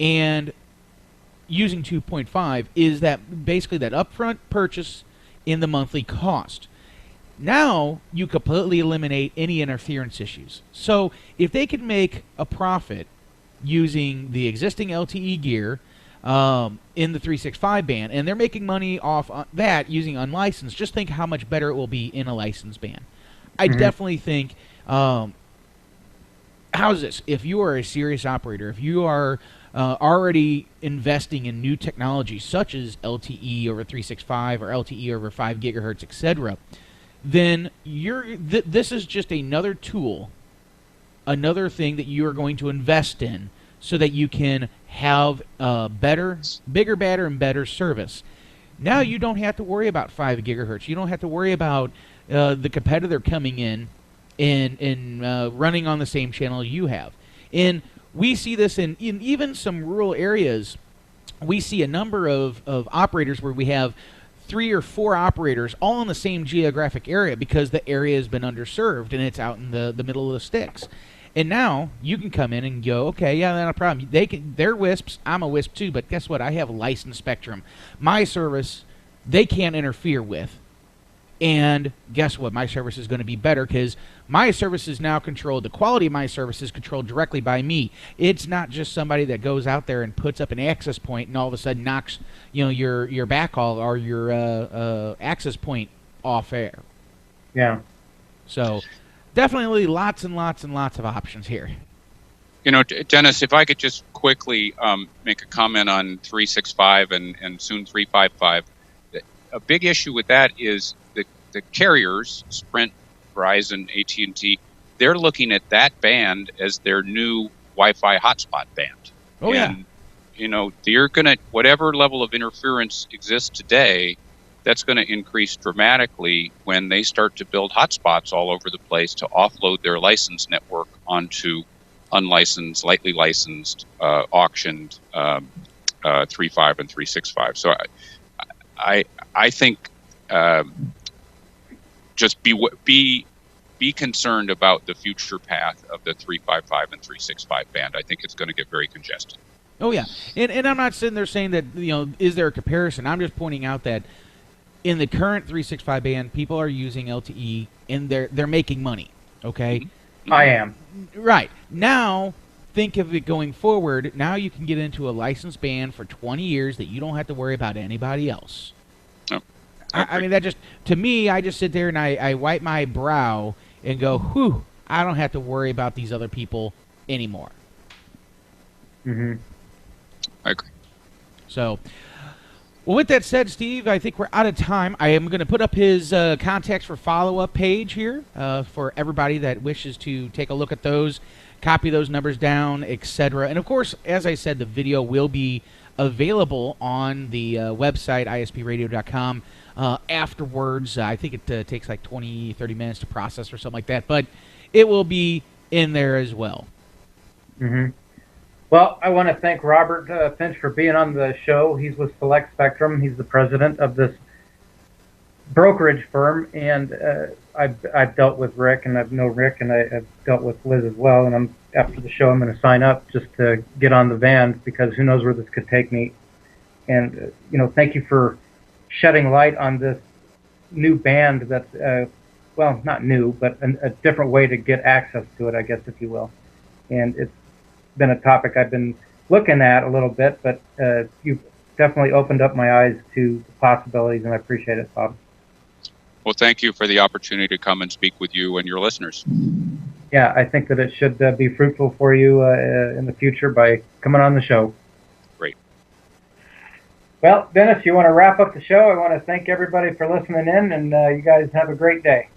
and using 2.5 is that basically that upfront purchase in the monthly cost. Now you completely eliminate any interference issues. So if they can make a profit using the existing LTE gear in the 365 band, and they're making money off that using unlicensed, just think how much better it will be in a licensed band. I definitely think, how's this? If you are a serious operator, if you are already investing in new technology such as LTE over 365 or LTE over 5 gigahertz, etc., then this is just another tool, another thing that you are going to invest in so that you can have better, bigger, better, and better service. Now you don't have to worry about 5 gigahertz. You don't have to worry about the competitor coming in and running on the same channel you have. And we see this in even some rural areas. We see a number of operators where we have 3 or 4 operators all in the same geographic area because the area has been underserved and it's out in the middle of the sticks. And now you can come in and go, okay, yeah, not a problem. They're WISPs, I'm a WISP too, but guess what? I have licensed spectrum. My service, they can't interfere with. And guess what? My service is going to be better because my service is now controlled. The quality of my service is controlled directly by me. It's not just somebody that goes out there and puts up an access point and all of a sudden knocks, your backhaul or your access point off air. Yeah. So definitely lots and lots and lots of options here. Dennis, if I could just quickly make a comment on 365 and soon 355. A big issue with that is the carriers, Sprint, Verizon, AT&T, they're looking at that band as their new Wi-Fi hotspot band. Oh, and, they're going to, whatever level of interference exists today, that's going to increase dramatically when they start to build hotspots all over the place to offload their licensed network onto unlicensed, lightly licensed, auctioned 3.5 and 3.65. So I think just be concerned about the future path of the 3.55 and 3.65 band. I think it's going to get very congested. Oh yeah, and I'm not sitting there saying that is there a comparison. I'm just pointing out that in the current 3.65 band, people are using LTE and they're making money. Okay, I am right now. Think of it going forward. Now you can get into a licensed band for 20 years that you don't have to worry about anybody else. I mean, that just, to me, I just sit there and I wipe my brow and go, whew, I don't have to worry about these other people anymore. I agree. So, well, with that said, Steve, I think we're out of time. I am going to put up his contacts for follow-up page here for everybody that wishes to take a look at those, copy those numbers down, etc. And, of course, as I said, the video will be available on the website, ispradio.com. Afterwards, I think it takes like 20, 30 minutes to process or something like that, but it will be in there as well. Well, I want to thank Robert Finch for being on the show. He's with Select Spectrum. He's the president of this brokerage firm, and I've dealt with Rick, and I've known Rick, and I've dealt with Liz as well, and I'm after the show, I'm going to sign up just to get on the van, because who knows where this could take me. And, thank you for shedding light on this new band that's, well, not new, but a different way to get access to it, I guess, if you will. And it's been a topic I've been looking at a little bit, but you've definitely opened up my eyes to the possibilities, and I appreciate it, Bob. Well, thank you for the opportunity to come and speak with you and your listeners. Yeah, I think that it should be fruitful for you in the future by coming on the show. Great. Well, Dennis, you want to wrap up the show? I want to thank everybody for listening in, and you guys have a great day.